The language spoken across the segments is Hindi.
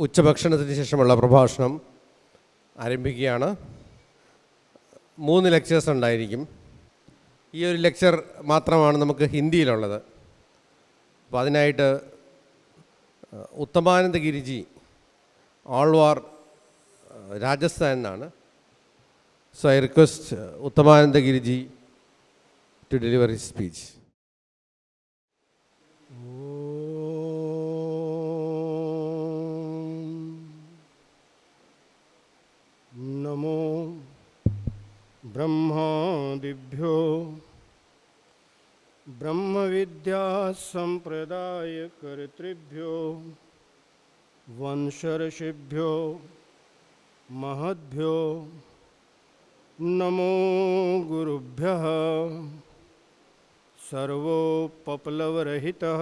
ഉച്ചഭക്ഷണത്തിന് ശേഷമുള്ള പ്രഭാഷണം ആരംഭിക്കുകയാണ്. 3 ലെക്ചേഴ്സ് ഉണ്ടായിരിക്കും. ഈ ഒരു ലെക്ചർ മാത്രമാണ് നമുക്ക് ഹിന്ദിയിലുള്ളത്. അപ്പോൾ അതിനായിട്ട് ഉത്തമാനന്ദ ഗിരിജി ആൾവാർ രാജസ്ഥാനിലാണ്. So I request Uttamananda Giriji to deliver his speech. नमो ब्रह्मादिभ्यो ब्रह्मविद्या संप्रदायकर्तृभ्यो वंशर्षिभ्यो महद्भ्यो नमो गुरुभ्यः. सर्वोपप्लवरहितः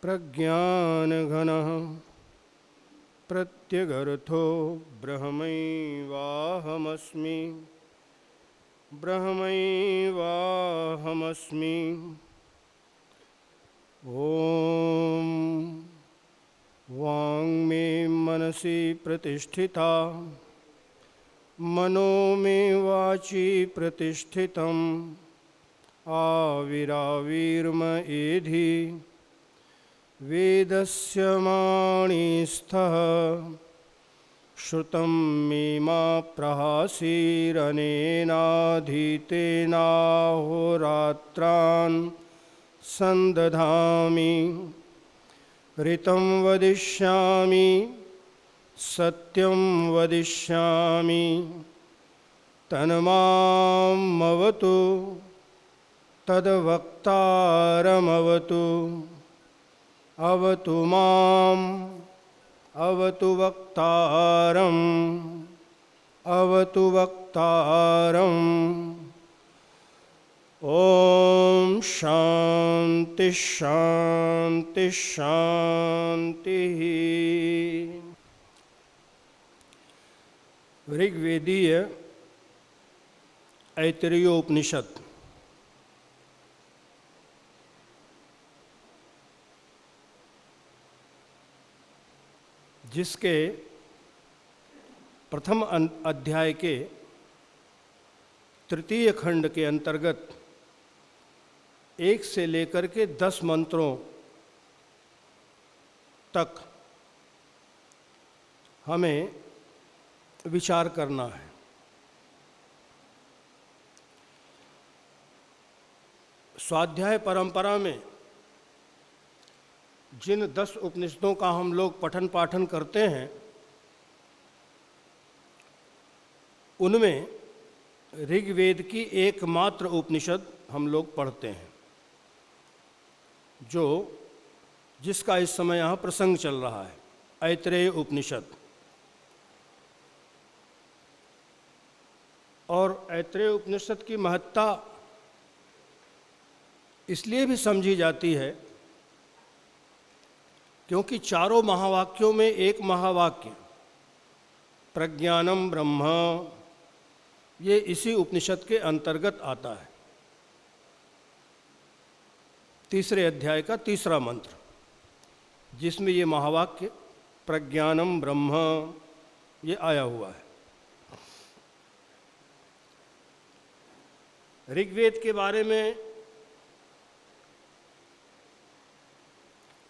प्रज्ञानघनः प्रत्यगर्थो ब्रह्मैवाहमस्मि ब्रह्मैवाहमस्मि. ॐ वाङ् मे मनसि प्रतिष्ठिता मनो मे वाचि प्रतिष्ठितम् आविराविर्म एधि वेदस्य माणिस्थः श्रुतं मे मा प्रहासीरनेनाधीतेनाहोरात्रान् सन्दधामि. ऋतं वदिष्यामि सत्यं वदिष्यामि तन्मामवतु तद्वक्तारमवतु. अवतु माम् अवतु वक्तारम् अवतु वक्तारम्. ॐ शान्ति शान्ति शान्तिः. ऋग्वेदीय ऐतरेयोपनिषद जिसके प्रथम अध्याय के तृतीय खंड के अंतर्गत 1 से लेकर के 10 मंत्रों तक हमें विचार करना है. स्वाध्याय परंपरा में जिन 10 उपनिषदों का हम लोग पठन पाठन करते हैं उनमें ऋग्वेद की एकमात्र उपनिषद हम लोग पढ़ते हैं जिसका इस समय यहाँ प्रसंग चल रहा है, ऐतरेय उपनिषद. और ऐतरेय उपनिषद की महत्ता इसलिए भी समझी जाती है क्योंकि चारों महावाक्यों में एक महावाक्य प्रज्ञानम ब्रह्म ये इसी उपनिषद के अंतर्गत आता है. 3 अध्याय का 3रा मंत्र जिसमें ये महावाक्य प्रज्ञानम ब्रह्म ये आया हुआ है. ऋग्वेद के बारे में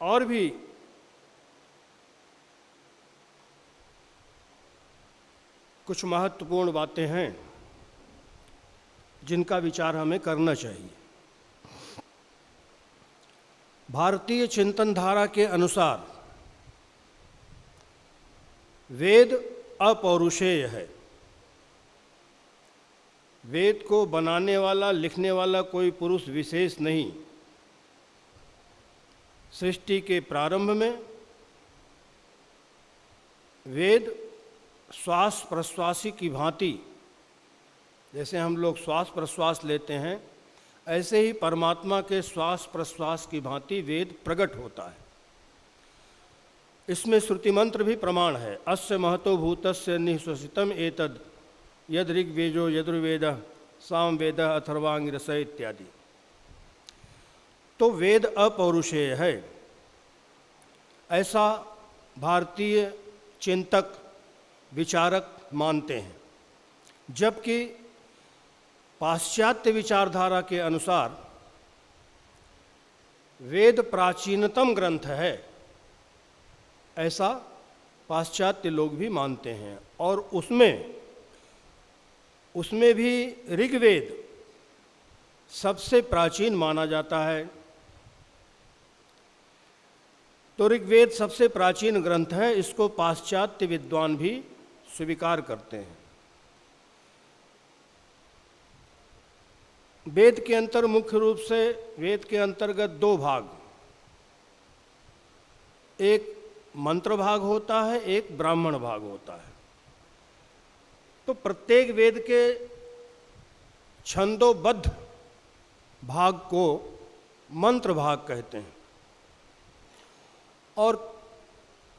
और भी कुछ महत्वपूर्ण बातें हैं जिनका विचार हमें करना चाहिए. भारतीय चिंतन धारा के अनुसार वेद अपौरुषेय है. वेद को बनाने वाला लिखने वाला कोई पुरुष विशेष नहीं. सृष्टि के प्रारंभ में वेद श्वास प्रश्वासी की भांति, जैसे हम लोग श्वास प्रश्वास लेते हैं ऐसे ही परमात्मा के श्वास प्रश्वास की भांति वेद प्रकट होता है. इसमें श्रुति मंत्र भी प्रमाण है. अस्य महतो भूतस्य निःश्वसितम एतद यद ऋग्वेदो यजुर्वेदः सामवेदः अथर्वांगिरस इत्यादि. तो वेद अपौरुषेय है ऐसा भारतीय चिंतक विचारक मानते हैं, जबकि पाश्चात्य विचारधारा के अनुसार वेद प्राचीनतम ग्रंथ है, ऐसा पाश्चात्य लोग भी मानते हैं। और उसमें भी ऋग्वेद सबसे प्राचीन माना जाता है। तो ऋग्वेद सबसे प्राचीन ग्रंथ है, इसको पाश्चात्य विद्वान भी स्वीकार करते हैं। वेद के मुख्य रूप से वेद के अंतर्गत दो भाग, एक मंत्र भाग होता है, एक ब्राह्मण भाग होता है। तो प्रत्येक वेद के छंदोबद्ध भाग को मंत्र भाग कहते हैं। और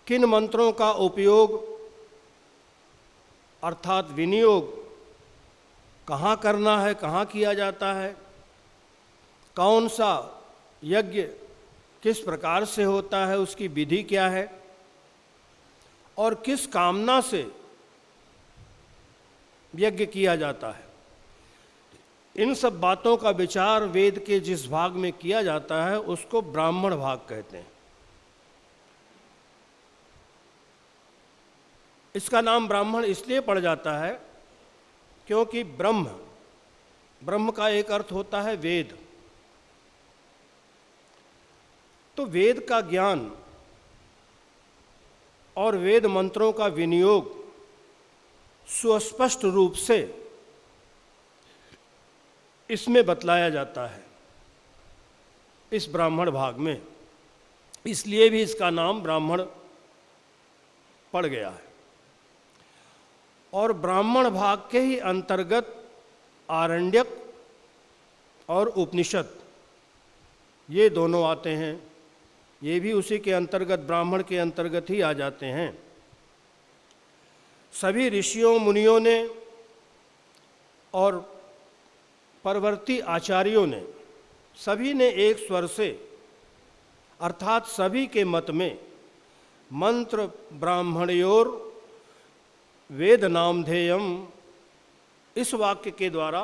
किन मंत्रों का उपयोग अर्थात विनियोग कहाँ करना है, कहाँ किया जाता है, कौन सा यज्ञ किस प्रकार से होता है, उसकी विधि क्या है, और किस कामना से यज्ञ किया जाता है, इन सब बातों का विचार वेद के जिस भाग में किया जाता है उसको ब्राह्मण भाग कहते हैं। इसका नाम ब्राह्मण इसलिए पड़ जाता है क्योंकि ब्रह्म का एक अर्थ होता है वेद। तो वेद का ज्ञान और वेद मंत्रों का विनियोग सुस्पष्ट रूप से इसमें बतलाया जाता है, इस ब्राह्मण भाग में। इसलिए भी इसका नाम ब्राह्मण पड़ गया है। और ब्राह्मण भाग के ही अंतर्गत आरण्यक और उपनिषद ये दोनों आते हैं। ये भी उसी के अंतर्गत, ब्राह्मण के अंतर्गत ही आ जाते हैं। सभी ऋषियों मुनियों ने और परवर्ती आचार्यों ने, सभी ने एक स्वर से अर्थात सभी के मत में मंत्र ब्राह्मणयोर वेद नामधेयम, इस वाक्य के द्वारा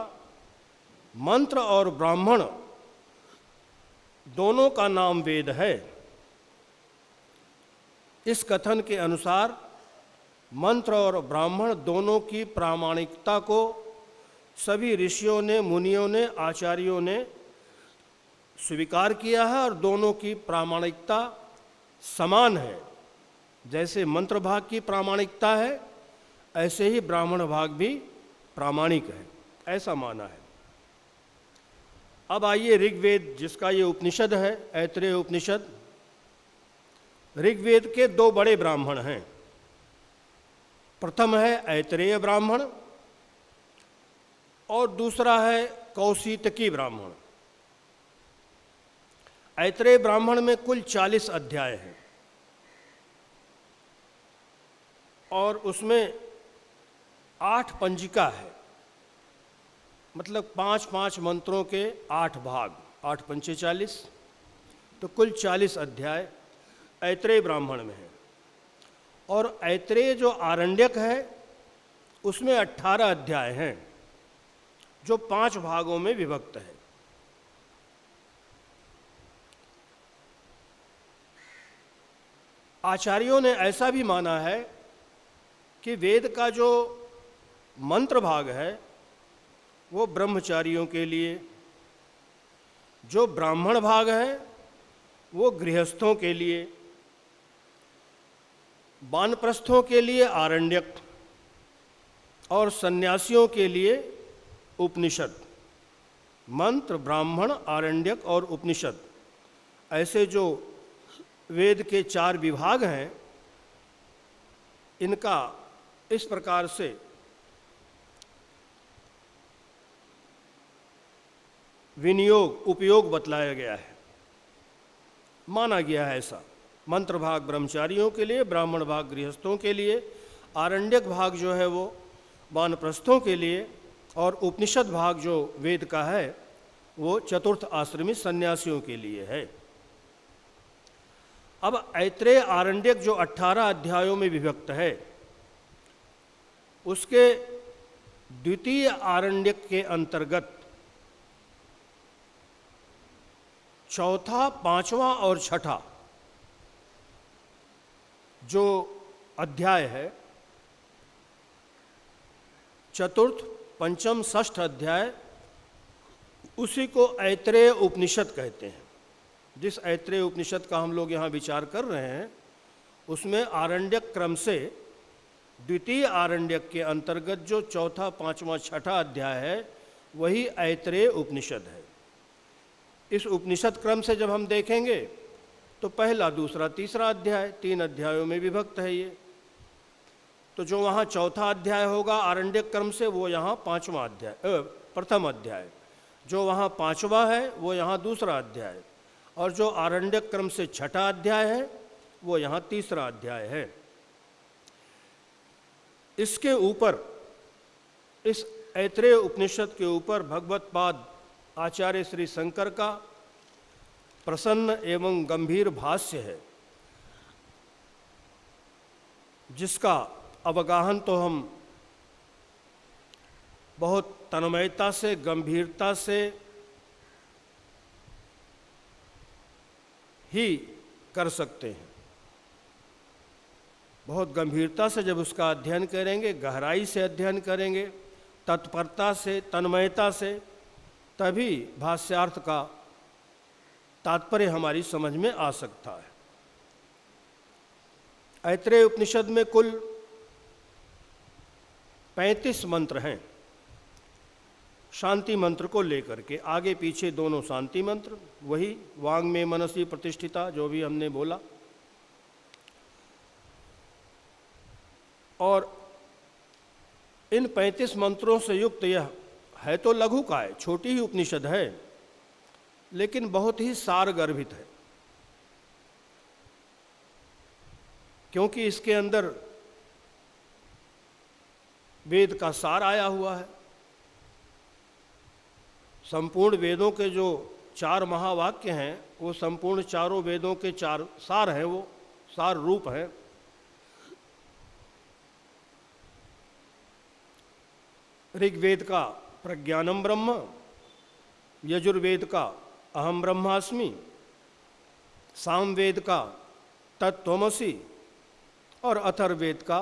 मंत्र और ब्राह्मण दोनों का नाम वेद है। इस कथन के अनुसार मंत्र और ब्राह्मण दोनों की प्रामाणिकता को सभी ऋषियों ने, मुनियों ने, आचार्यों ने स्वीकार किया है और दोनों की प्रामाणिकता समान है। जैसे मंत्र भाग की प्रामाणिकता है, ऐसे ही ब्राह्मण भाग भी प्रामाणिक है, ऐसा माना है। अब आइए ऋग्वेद, जिसका ये उपनिषद है, ऐत्रेय उपनिषद। ऋग्वेद के दो बड़े ब्राह्मण हैं। प्रथम है ऐत्रेय ब्राह्मण और दूसरा है कौशितकी ब्राह्मण। ऐत्रेय ब्राह्मण में कुल 40 अध्याय हैं और उसमें 8 पंजिका है, मतलब 5-5 मंत्रों के 8 भाग, 8 पंचे 40, तो कुल 40 अध्याय ऐत्रेय ब्राह्मण में है। और ऐत्रेय जो आरण्यक है उसमें 18 अध्याय हैं जो 5 भागों में विभक्त है। आचार्यों ने ऐसा भी माना है कि वेद का जो मंत्र भाग है वो ब्रह्मचारियों के लिए, जो ब्राह्मण भाग है वो गृहस्थों के लिए, वानप्रस्थों के लिए आरण्यक और सन्यासियों के लिए उपनिषद। मंत्र, ब्राह्मण, आरण्यक और उपनिषद, ऐसे जो वेद के 4 विभाग हैं, इनका इस प्रकार से विनियोग, उपयोग बतलाया गया है, माना गया है ऐसा। मंत्र भाग ब्रह्मचारियों के लिए, ब्राह्मण भाग गृहस्थों के लिए, आरण्यक भाग जो है वो वानप्रस्थों के लिए, और उपनिषद भाग जो वेद का है वो चतुर्थ आश्रमी सन्यासियों के लिए है। अब ऐत्रेय आरण्यक जो 18 अध्यायों में विभक्त है, उसके द्वितीय आरण्यक के अंतर्गत चौथा, पांचवा और छठा जो अध्याय है, चतुर्थ, पंचम, षष्ठ अध्याय, उसी को ऐत्रेय उपनिषद कहते हैं। जिस ऐत्रेय उपनिषद का हम लोग यहाँ विचार कर रहे हैं, उसमें आरण्यक क्रम से द्वितीय आरण्यक के अंतर्गत जो चौथा, पांचवा, छठा अध्याय है, वही ऐत्रेय उपनिषद है। इस उपनिषद क्रम से जब हम देखेंगे तो पहला, दूसरा, तीसरा अध्याय 3 अध्यायों में विभक्त है ये। तो जो वहाँ चौथा अध्याय होगा आरण्यक क्रम से, वो यहाँ पांचवा अध्याय, प्रथम अध्याय। जो वहाँ पांचवा है वो यहाँ दूसरा अध्याय, और जो आरण्यक क्रम से छठा अध्याय है वो यहाँ तीसरा अध्याय है। इसके ऊपर, इस ऐत्रेय उपनिषद के ऊपर भगवत पाद आचार्य श्री शंकर का प्रसन्न एवं गंभीर भाष्य है, जिसका अवगाहन तो हम बहुत तन्मयता से, गंभीरता से ही कर सकते हैं। बहुत गंभीरता से जब उसका अध्ययन करेंगे, गहराई से अध्ययन करेंगे, तत्परता से, तन्मयता से, तभी भाष्यार्थ का तात्पर्य हमारी समझ में आ सकता है। ऐत्रेय उपनिषद में कुल 35 मंत्र हैं, शांति मंत्र को लेकर के। आगे पीछे दोनों शांति मंत्र, वही वांग में मनसी प्रतिष्ठिता जो भी हमने बोला। और इन 35 मंत्रों से युक्त यह है तो लघुकाय, छोटी ही उपनिषद है, लेकिन बहुत ही सारगर्भित है, क्योंकि इसके अंदर वेद का सार आया हुआ है। संपूर्ण वेदों के जो 4 महावाक्य हैं, वो संपूर्ण चारों वेदों के 4 सार हैं, वो सार रूप हैं। ऋग्वेद का प्रज्ञानम ब्रह्म, यजुर्वेद का अहम ब्रह्मास्मि, सामवेद का तत्त्वमसि और अथर्ववेद का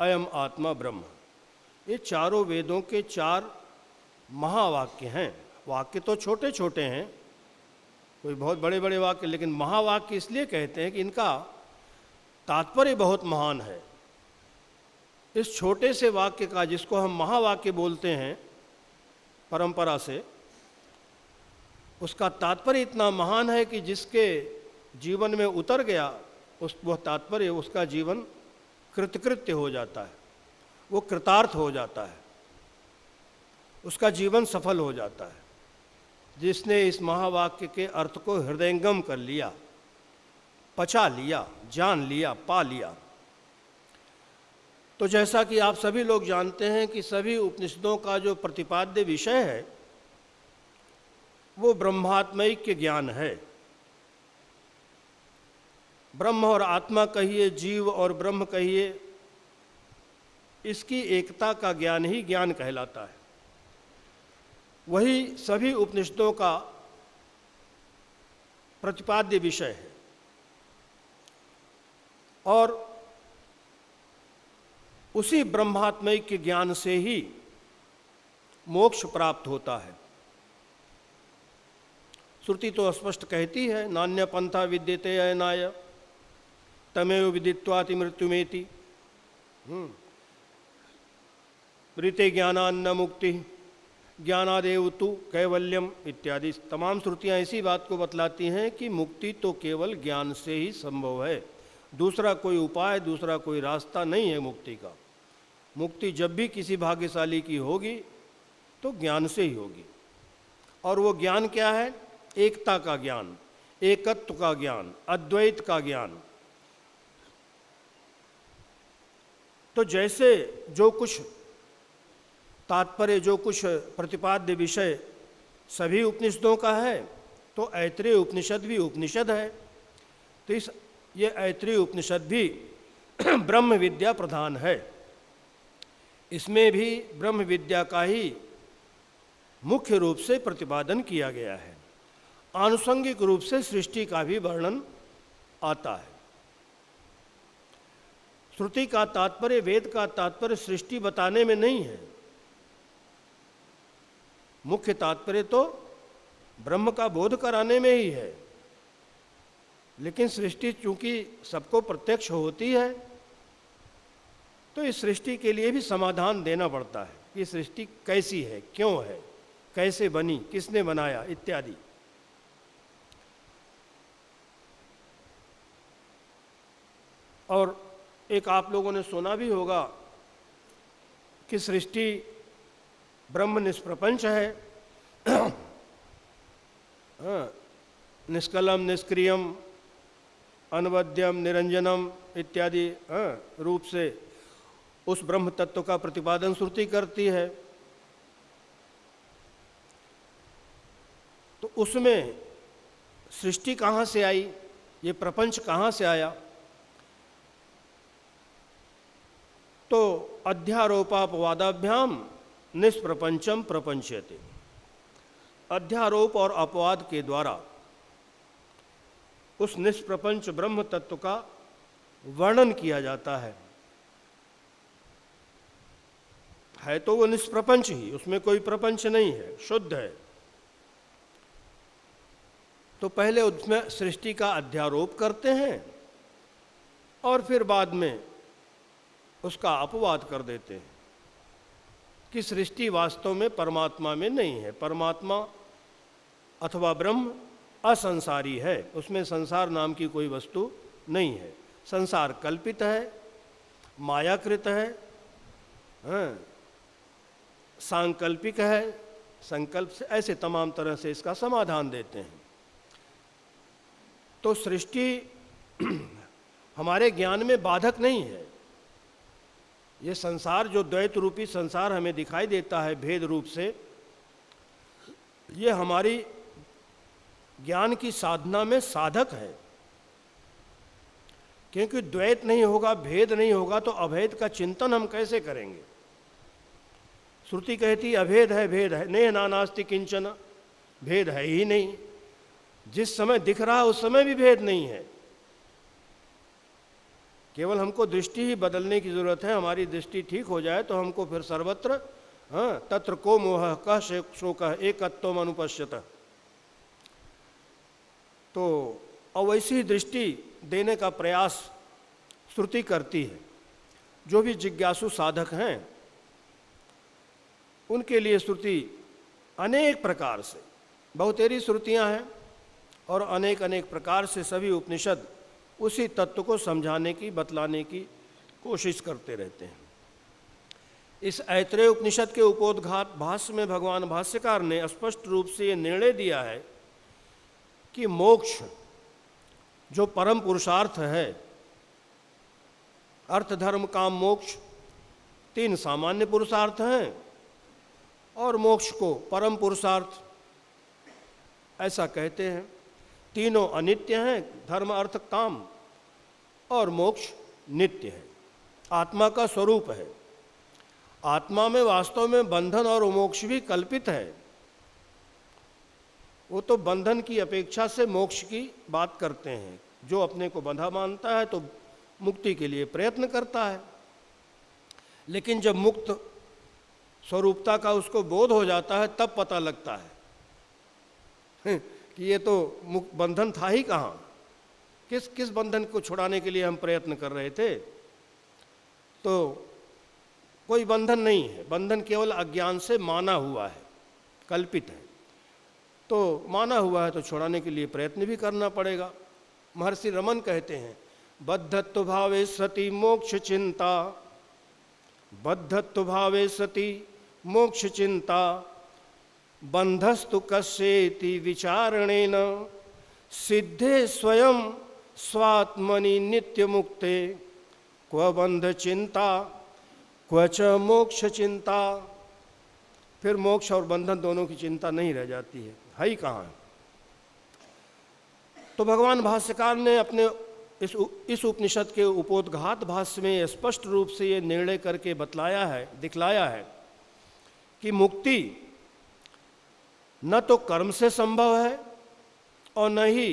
अयम आत्मा ब्रह्म। ये चारों वेदों के 4 महावाक्य हैं। वाक्य तो छोटे छोटे हैं, कोई बहुत बड़े बड़े वाक्य, लेकिन महावाक्य इसलिए कहते हैं कि इनका तात्पर्य बहुत महान है। इस छोटे से वाक्य का, जिसको हम महावाक्य बोलते हैं परंपरा से, उसका तात्पर्य इतना महान है कि जिसके जीवन में उतर गया वह तात्पर्य, उसका जीवन कृतकृत्य हो जाता है, वो कृतार्थ हो जाता है, उसका जीवन सफल हो जाता है, जिसने इस महावाक्य के अर्थ को हृदयंगम कर लिया, पचा लिया, जान लिया, पा लिया। तो जैसा कि आप सभी लोग जानते हैं कि सभी उपनिषदों का जो प्रतिपाद्य विषय है वो ब्रह्मात्मैक्य ज्ञान है। ब्रह्म और आत्मा कहिए, जीव और ब्रह्म कहिए, इसकी एकता का ज्ञान ही ज्ञान कहलाता है। वही सभी उपनिषदों का प्रतिपाद्य विषय है और उसी ब्रह्मात्मैक्य ज्ञान से ही मोक्ष प्राप्त होता है। श्रुति तो स्पष्ट कहती है, नान्य पंथा विद्यते अयनाय तमेव विदित्वाति मृत्युमेति, मृते ज्ञानान्न मुक्ति ज्ञानादेव तु कैवल्यम इत्यादि तमाम श्रुतियाँ इसी बात को बतलाती हैं कि मुक्ति तो केवल ज्ञान से ही संभव है। दूसरा कोई उपाय, दूसरा कोई रास्ता नहीं है मुक्ति का। मुक्ति जब भी किसी भाग्यशाली की होगी तो ज्ञान से ही होगी। और वो ज्ञान क्या है? एकता का ज्ञान, एकत्व का ज्ञान, अद्वैत का ज्ञान। तो जैसे जो कुछ तात्पर्य, जो कुछ प्रतिपाद्य विषय सभी उपनिषदों का है, तो ऐत्रेय उपनिषद भी उपनिषद है। तो ये ऐत्रेय उपनिषद भी ब्रह्म विद्या प्रधान है। इसमें भी ब्रह्म विद्या का ही मुख्य रूप से प्रतिपादन किया गया है। आनुषंगिक रूप से सृष्टि का भी वर्णन आता है। श्रुति का तात्पर्य, वेद का तात्पर्य सृष्टि बताने में नहीं है। मुख्य तात्पर्य तो ब्रह्म का बोध कराने में ही है। लेकिन सृष्टि चूंकि सबको प्रत्यक्ष होती है, तो इस सृष्टि के लिए भी समाधान देना पड़ता है कि सृष्टि कैसी है, क्यों है, कैसे बनी, किसने बनाया, इत्यादि। और एक आप लोगों ने सुना भी होगा कि सृष्टि ब्रह्म निष्प्रपंच है, निष्कलम, निष्क्रियम, अनवद्यम, निरंजनम इत्यादि रूप से उस ब्रह्म तत्व का प्रतिपादन श्रुति करती है। तो उसमें सृष्टि कहाँ से आई, ये प्रपंच कहाँ से आया? तो अध्यारोपापवादाभ्याम निष्प्रपंचम प्रपंचयते। अध्यारोप और अपवाद के द्वारा उस निष्प्रपंच ब्रह्म तत्व का वर्णन किया जाता है तो वो निष्प्रपंच ही, उसमें कोई प्रपंच नहीं है, शुद्ध है। तो पहले उसमें सृष्टि का अध्यारोप करते हैं और फिर बाद में उसका अपवाद कर देते हैं कि सृष्टि वास्तव में परमात्मा में नहीं है। परमात्मा अथवा ब्रह्म असंसारी है, उसमें संसार नाम की कोई वस्तु नहीं है। संसार कल्पित है, मायाकृत है, सांकल्पिक है, संकल्प से, ऐसे तमाम तरह से इसका समाधान देते हैं। तो सृष्टि हमारे ज्ञान में बाधक नहीं है। ये संसार जो द्वैत रूपी संसार हमें दिखाई देता है भेद रूप से, ये हमारी ज्ञान की साधना में साधक है। क्योंकि द्वैत नहीं होगा, भेद नहीं होगा, तो अभेद का चिंतन हम कैसे करेंगे? श्रुति कहती अभेद है, भेद है, नेह नानास्ति किंचन, भेद है ही नहीं। जिस समय दिख रहा है उस समय भी भेद नहीं है। केवल हमको दृष्टि ही बदलने की जरूरत है। हमारी दृष्टि ठीक हो जाए तो हमको फिर सर्वत्र तत्र को मोह कह शोक एकत्वम अनुपश्यत। तो अवैसी दृष्टि देने का प्रयास श्रुति करती है। जो भी जिज्ञासु साधक हैं उनके लिए श्रुति अनेक प्रकार से, बहुतेरी श्रुतियां हैं और अनेक अनेक प्रकार से सभी उपनिषद उसी तत्व को समझाने की, बतलाने की कोशिश करते रहते हैं। इस ऐत्रेय उपनिषद के उपोद्घात भाष्य में भगवान भाष्यकार ने स्पष्ट रूप से ये निर्णय दिया है कि मोक्ष जो परम पुरुषार्थ है, अर्थ धर्म काम मोक्ष, 3 सामान्य पुरुषार्थ हैं और मोक्ष को परम पुरुषार्थ ऐसा कहते हैं। तीनों अनित्य हैं, धर्म अर्थ काम, और मोक्ष नित्य है, आत्मा का स्वरूप है। आत्मा में वास्तव में बंधन और मोक्ष भी कल्पित है। वो तो बंधन की अपेक्षा से मोक्ष की बात करते हैं। जो अपने को बंधा मानता है तो मुक्ति के लिए प्रयत्न करता है, लेकिन जब मुक्त स्वरूपता का उसको बोध हो जाता है तब पता लगता है कि ये तो बंधन था ही कहाँ। किस बंधन को छुड़ाने के लिए हम प्रयत्न कर रहे थे? तो कोई बंधन नहीं है। बंधन केवल अज्ञान से माना हुआ है, कल्पित है। तो माना हुआ है तो छुड़ाने के लिए प्रयत्न भी करना पड़ेगा। महर्षि रमन कहते हैं, बद्धत्व भावे सति मोक्ष चिंता, बद्धत्व भावे सति मोक्ष चिंता, बंधस्तु कस्येति विचारणेन, सिद्धे स्वयं स्वात्मनि नित्य मुक्ते, क्व बंध चिंता क्व च मोक्ष चिंता। फिर मोक्ष और बंधन दोनों की चिंता नहीं रह जाती है ही कहाँ। तो भगवान भाष्यकार ने अपने इस उपनिषद के उपोद्घात भाष्य में स्पष्ट रूप से ये निर्णय करके दिखलाया है कि मुक्ति न तो कर्म से संभव है और न ही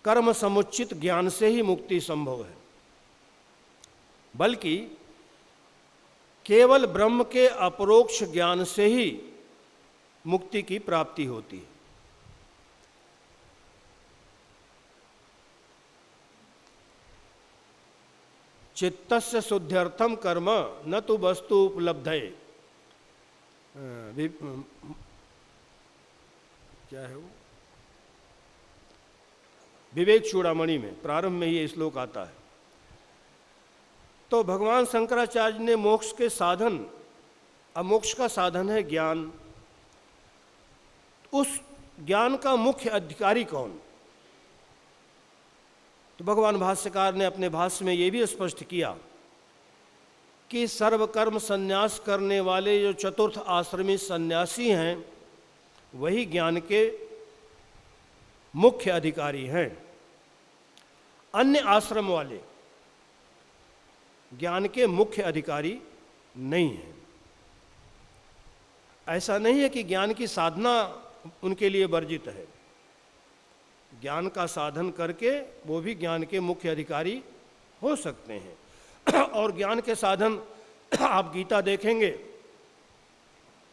कर्म समुचित ज्ञान से ही मुक्ति संभव है, बल्कि केवल ब्रह्म के अपरोक्ष ज्ञान से ही मुक्ति की प्राप्ति होती है। चित्तस्य शुद्ध्यर्थम कर्म न तो वस्तु उपलब्धये, क्या है वो, विवेक चूड़ामणि में प्रारंभ में ये श्लोक आता है। तो भगवान शंकराचार्य ने मोक्ष के साधन, अब मोक्ष का साधन है ज्ञान, उस ज्ञान का मुख्य अधिकारी कौन? तो भगवान भाष्यकार ने अपने भाष्य में ये भी स्पष्ट किया कि सर्वकर्म संन्यास करने वाले जो चतुर्थ आश्रमी सन्यासी हैं वही ज्ञान के मुख्य अधिकारी हैं। अन्य आश्रम वाले ज्ञान के मुख्य अधिकारी नहीं हैं। ऐसा नहीं है कि ज्ञान की साधना उनके लिए वर्जित है, ज्ञान का साधन करके वो भी ज्ञान के मुख्य अधिकारी हो सकते हैं। और ज्ञान के साधन आप गीता देखेंगे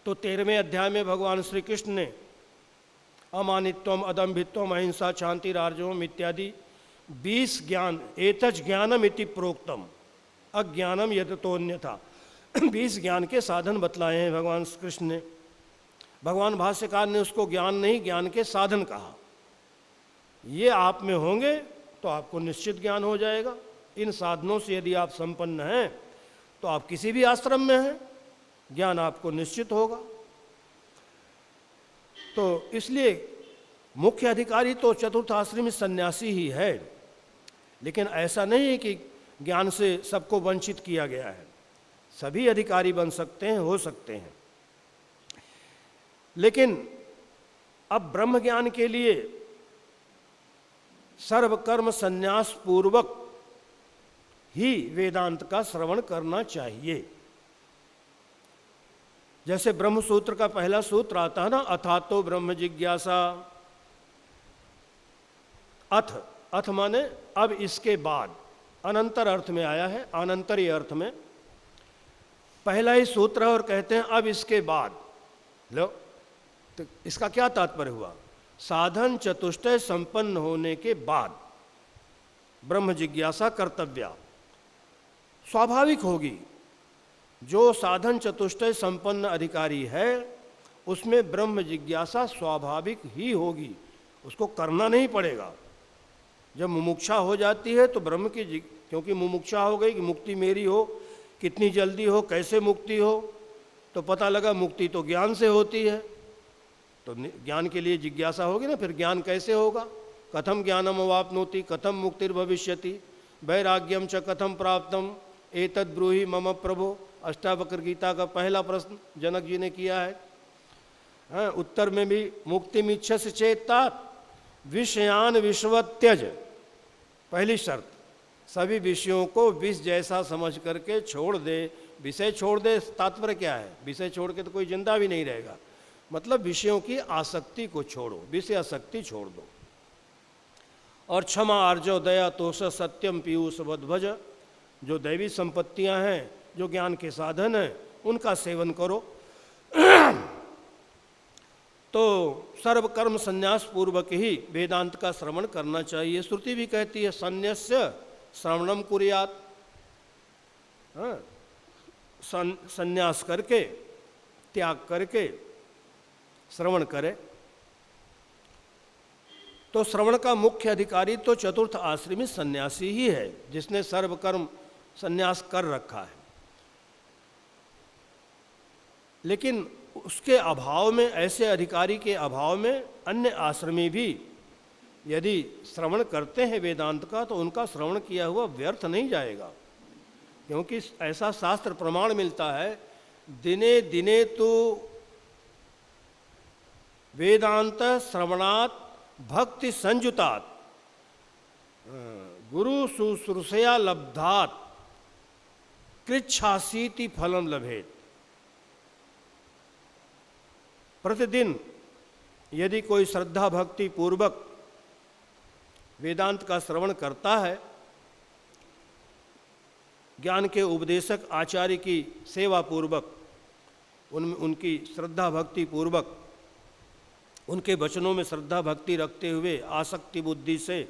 तो 13वें अध्याय में भगवान श्री कृष्ण ने अमानित्वम, अदम्भित्वम, अहिंसा, शांति, राजोम इत्यादि 20 ज्ञान, एतज ज्ञानम इति प्रोक्तम अज्ञानम यततोन्यथा 20 ज्ञान के साधन बतलाए हैं भगवान श्री कृष्ण ने। भगवान भाष्यकार ने उसको ज्ञान नहीं, ज्ञान के साधन कहा। ये आप में होंगे तो आपको निश्चित ज्ञान हो जाएगा। इन साधनों से यदि आप संपन्न हैं तो आप किसी भी आश्रम में हैं, ज्ञान आपको निश्चित होगा। तो इसलिए मुख्य अधिकारी तो चतुर्थ आश्रमी सन्यासी ही है, लेकिन ऐसा नहीं है कि ज्ञान से सबको वंचित किया गया है। सभी अधिकारी बन सकते हैं, हो सकते हैं। लेकिन अब ब्रह्म ज्ञान के लिए सर्वकर्म संन्यास पूर्वक ही वेदांत का श्रवण करना चाहिए। जैसे ब्रह्म सूत्र का पहला सूत्र आता है ना, अथातो ब्रह्म जिज्ञासा। अथ माने अब इसके बाद, अनंतर अर्थ में आया है, अनंतरीय अर्थ में पहला ही सूत्र है और कहते हैं अब इसके बाद। लो, तो इसका क्या तात्पर्य हुआ? साधन चतुष्टय संपन्न होने के बाद ब्रह्म जिज्ञासा कर्तव्या, स्वाभाविक होगी। जो साधन चतुष्टय संपन्न अधिकारी है उसमें ब्रह्म जिज्ञासा स्वाभाविक ही होगी, उसको करना नहीं पड़ेगा। जब मुमुक्षा हो जाती है तो ब्रह्म की, क्योंकि मुमुक्षा हो गई कि मुक्ति मेरी हो, कितनी जल्दी हो, कैसे मुक्ति हो, तो पता लगा मुक्ति तो ज्ञान से होती है, तो ज्ञान के लिए जिज्ञासा होगी ना। फिर ज्ञान कैसे होगा? कथम ज्ञानम अवाप्नोति, कथम मुक्तिर्भविष्यति, वैराग्यम च कथम प्राप्तम, एतद् ब्रूहि मम प्रभो। अष्टावक्र गीता का पहला प्रश्न जनक जी ने किया है। हाँ, उत्तर में भी मुक्तिमिच्छसि चेतात विषयान विश्वत्यज, पहली शर्त, सभी विषयों को विष जैसा समझ करके छोड़ दे। विषय छोड़ दे, तात्पर्य क्या है? विषय छोड़ के तो कोई जिंदा भी नहीं रहेगा, मतलब विषयों की आसक्ति को छोड़ो, विषय आसक्ति छोड़ दो। और क्षमा, आर्जव, दया, तोष, सत्यम, पीयूष, वध्वज, जो दैवी संपत्तियां हैं, जो ज्ञान के साधन हैं, उनका सेवन करो। तो सर्वकर्म संन्यास पूर्वक ही वेदांत का श्रवण करना चाहिए। श्रुति भी कहती है संन्यास्य श्रवणम कुर्यात्, संन्यास करके, त्याग करके श्रवण करे। तो श्रवण का मुख्य अधिकारी तो चतुर्थ आश्रमी सन्यासी ही है, जिसने सर्वकर्म संन्यास कर रखा है। लेकिन उसके अभाव में, ऐसे अधिकारी के अभाव में अन्य आश्रमी भी यदि श्रवण करते हैं वेदांत का, तो उनका श्रवण किया हुआ व्यर्थ नहीं जाएगा, क्योंकि ऐसा शास्त्र प्रमाण मिलता है, दिने दिने तो वेदांत श्रवणात् भक्ति संयुतात, गुरु शुश्रूषया लब्धात कृच्छासीति फलम लभेत। प्रतिदिन यदि कोई श्रद्धा भक्ति पूर्वक वेदांत का श्रवण करता है, ज्ञान के उपदेशक आचार्य की सेवा पूर्वक, उनकी श्रद्धा भक्ति पूर्वक, उनके वचनों में श्रद्धा भक्ति रखते हुए आसक्ति बुद्धि से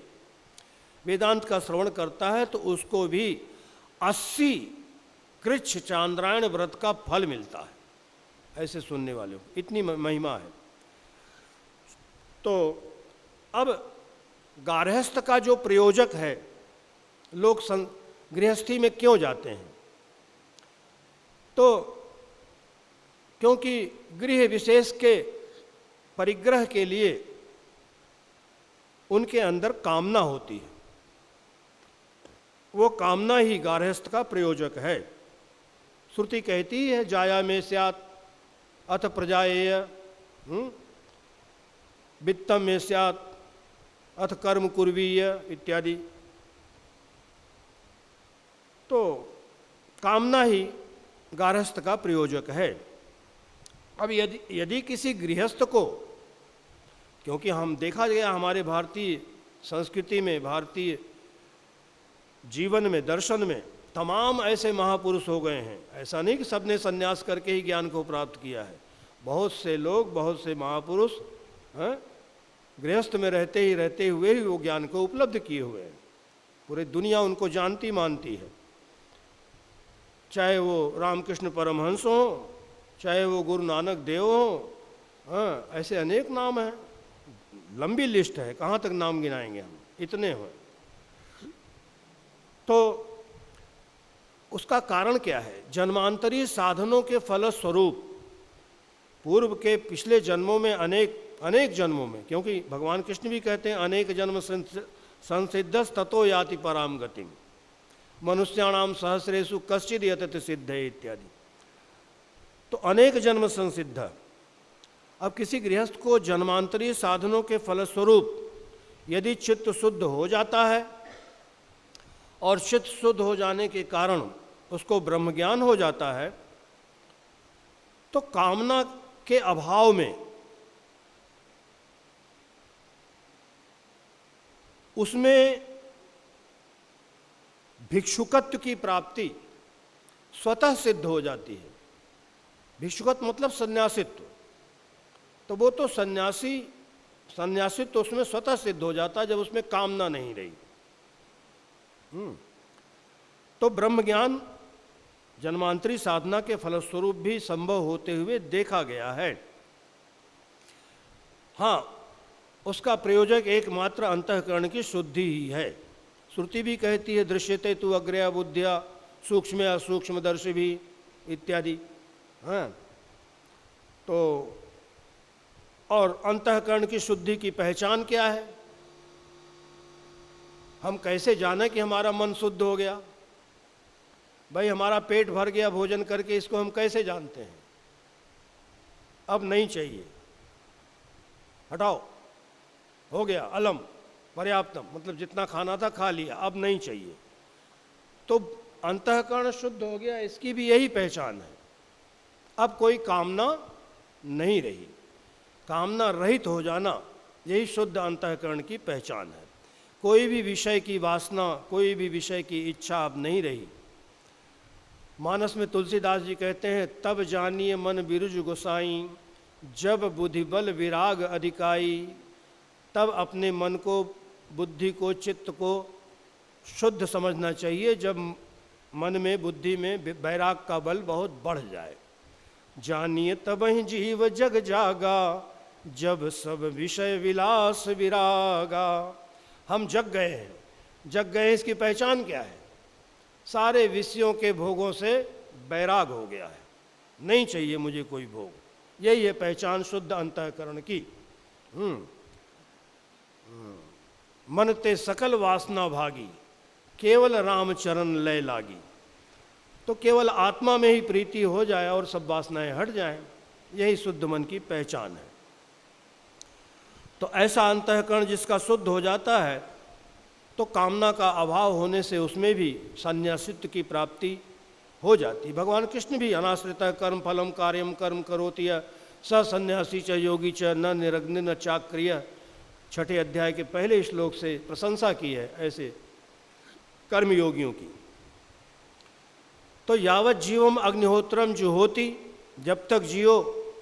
वेदांत का श्रवण करता है, तो उसको भी 80 कृच्छ चांद्रायण व्रत का फल मिलता है। ऐसे सुनने वाले को इतनी महिमा है। तो अब गारहस्थ का जो प्रयोजक है, लोग गृहस्थी में क्यों जाते हैं? तो क्योंकि गृह विशेष के परिग्रह के लिए उनके अंदर कामना होती है। वो कामना ही गारहस्थ का प्रयोजक है। श्रुति कहती है जाया में स्यात् अथ प्रजाएय, वित्तम में स्यात् अथ कर्म कुर्वीय इत्यादि। तो कामना ही गारहस्थ का प्रयोजक है। अब यदि किसी गृहस्थ को, क्योंकि हम देखा गया हमारे भारतीय संस्कृति में, भारतीय जीवन में, दर्शन में तमाम ऐसे महापुरुष हो गए हैं। ऐसा नहीं कि सबने संन्यास करके ही ज्ञान को प्राप्त किया है। बहुत से लोग, बहुत से महापुरुष गृहस्थ में रहते हुए ही वो ज्ञान को उपलब्ध किए हुए हैं। पूरी दुनिया उनको जानती मानती है, चाहे वो रामकृष्ण परमहंस हो, चाहे वो गुरु नानक देव हो। ऐसे अनेक नाम हैं, लंबी लिस्ट है, कहाँ तक नाम गिनाएंगे हम, इतने हैं। तो उसका कारण क्या है? जन्मांतरी साधनों के फलस्वरूप पूर्व के पिछले जन्मों में, अनेक जन्मों में, क्योंकि भगवान कृष्ण भी कहते हैं अनेक जन्म संसिद्धस ततो याति पराम गतिम, मनुष्याणाम सहस्रेषु कश्चिद यतति सिद्धे इत्यादि। तो अनेक जन्म संसिद्ध। अब किसी गृहस्थ को जन्मांतरी साधनों के फलस्वरूप यदि चित्त शुद्ध हो जाता है और चित्त शुद्ध हो जाने के कारण उसको ब्रह्म ज्ञान हो जाता है, तो कामना के अभाव में उसमें भिक्षुकत्व की प्राप्ति स्वतः सिद्ध हो जाती है। भिक्षुकत्व मतलब सन्यासित्व। तो वो तो सन्यासित्व तो उसमें स्वतः सिद्ध हो जाता है जब उसमें कामना नहीं रही। तो ब्रह्म ज्ञान जन्मांतरी साधना के फलस्वरूप भी संभव होते हुए देखा गया है। हाँ, उसका प्रयोजक एकमात्र अंतःकरण की शुद्धि ही है। श्रुति भी कहती है दृश्यते तु अग्रया बुद्धिया सूक्ष्म असूक्ष्मदर्शी भी इत्यादि। हाँ, तो और अंतःकरण की शुद्धि की पहचान क्या है? हम कैसे जाने कि हमारा मन शुद्ध हो गया? भाई हमारा पेट भर गया भोजन करके, इसको हम कैसे जानते हैं? अब नहीं चाहिए, हटाओ, हो गया, अलम पर्याप्तम, मतलब जितना खाना था खा लिया, अब नहीं चाहिए। तो अंतःकरण शुद्ध हो गया, इसकी भी यही पहचान है। अब कोई कामना नहीं रही, कामना रहित हो जाना, यही शुद्ध अंतःकरण की पहचान है। कोई भी विषय की वासना, कोई भी विषय की इच्छा अब नहीं रही। मानस में तुलसीदास जी कहते हैं तब जानिए मन बिरुज गोसाई, जब बुद्धि बल विराग अधिकाई। तब अपने मन को, बुद्धि को, चित्त को शुद्ध समझना चाहिए जब मन में, बुद्धि में वैराग का बल बहुत बढ़ जाए। जानिए तब ही जीव जग जागा, जब सब विषय विलास विरागा। हम जग गए हैं। जग गए, इसकी पहचान क्या है? सारे विषयों के भोगों से बैराग हो गया है, नहीं चाहिए मुझे कोई भोग। यही है पहचान शुद्ध अंतःकरण की। मन ते सकल वासना भागी, केवल रामचरण लय लागी। तो केवल आत्मा में ही प्रीति हो जाए और सब वासनाएं हट जाएं, यही शुद्ध मन की पहचान है। तो ऐसा अंतःकरण जिसका शुद्ध हो जाता है, तो कामना का अभाव होने से उसमें भी संन्यासित्व की प्राप्ति हो जाती। भगवान कृष्ण भी अनाश्रित कर्म फलम कार्यम कर्म करोति स संन्यासी च योगी च न निरग्नि न चाक्रिय, छठे अध्याय के पहले श्लोक से प्रशंसा की है ऐसे कर्मयोगियों की। तो यावत जीवम अग्निहोत्रम जुहोति, जब तक जियो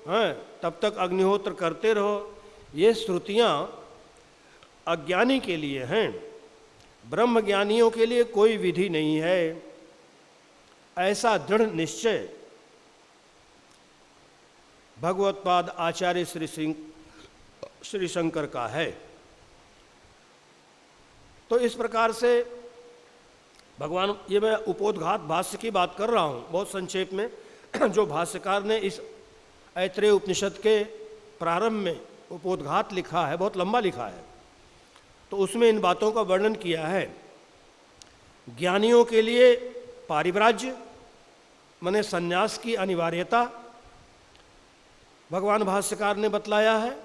हैं तब तक अग्निहोत्र करते रहो। ये श्रुतियाँ अज्ञानी के लिए हैं, ब्रह्मज्ञानियों के लिए कोई विधि नहीं है। ऐसा दृढ़ निश्चय भगवत्पाद आचार्य श्री शंकर का है। तो इस प्रकार से भगवान, ये मैं उपोद्घात भाष्य की बात कर रहा हूँ बहुत संक्षेप में, जो भाष्यकार ने इस ऐत्रेय उपनिषद के प्रारंभ में उपोद्घात लिखा है, बहुत लंबा लिखा है, तो उसमें इन बातों का वर्णन किया है। ज्ञानियों के लिए पारिव्राज्य माने संन्यास की अनिवार्यता भगवान भाष्यकार ने बतलाया है,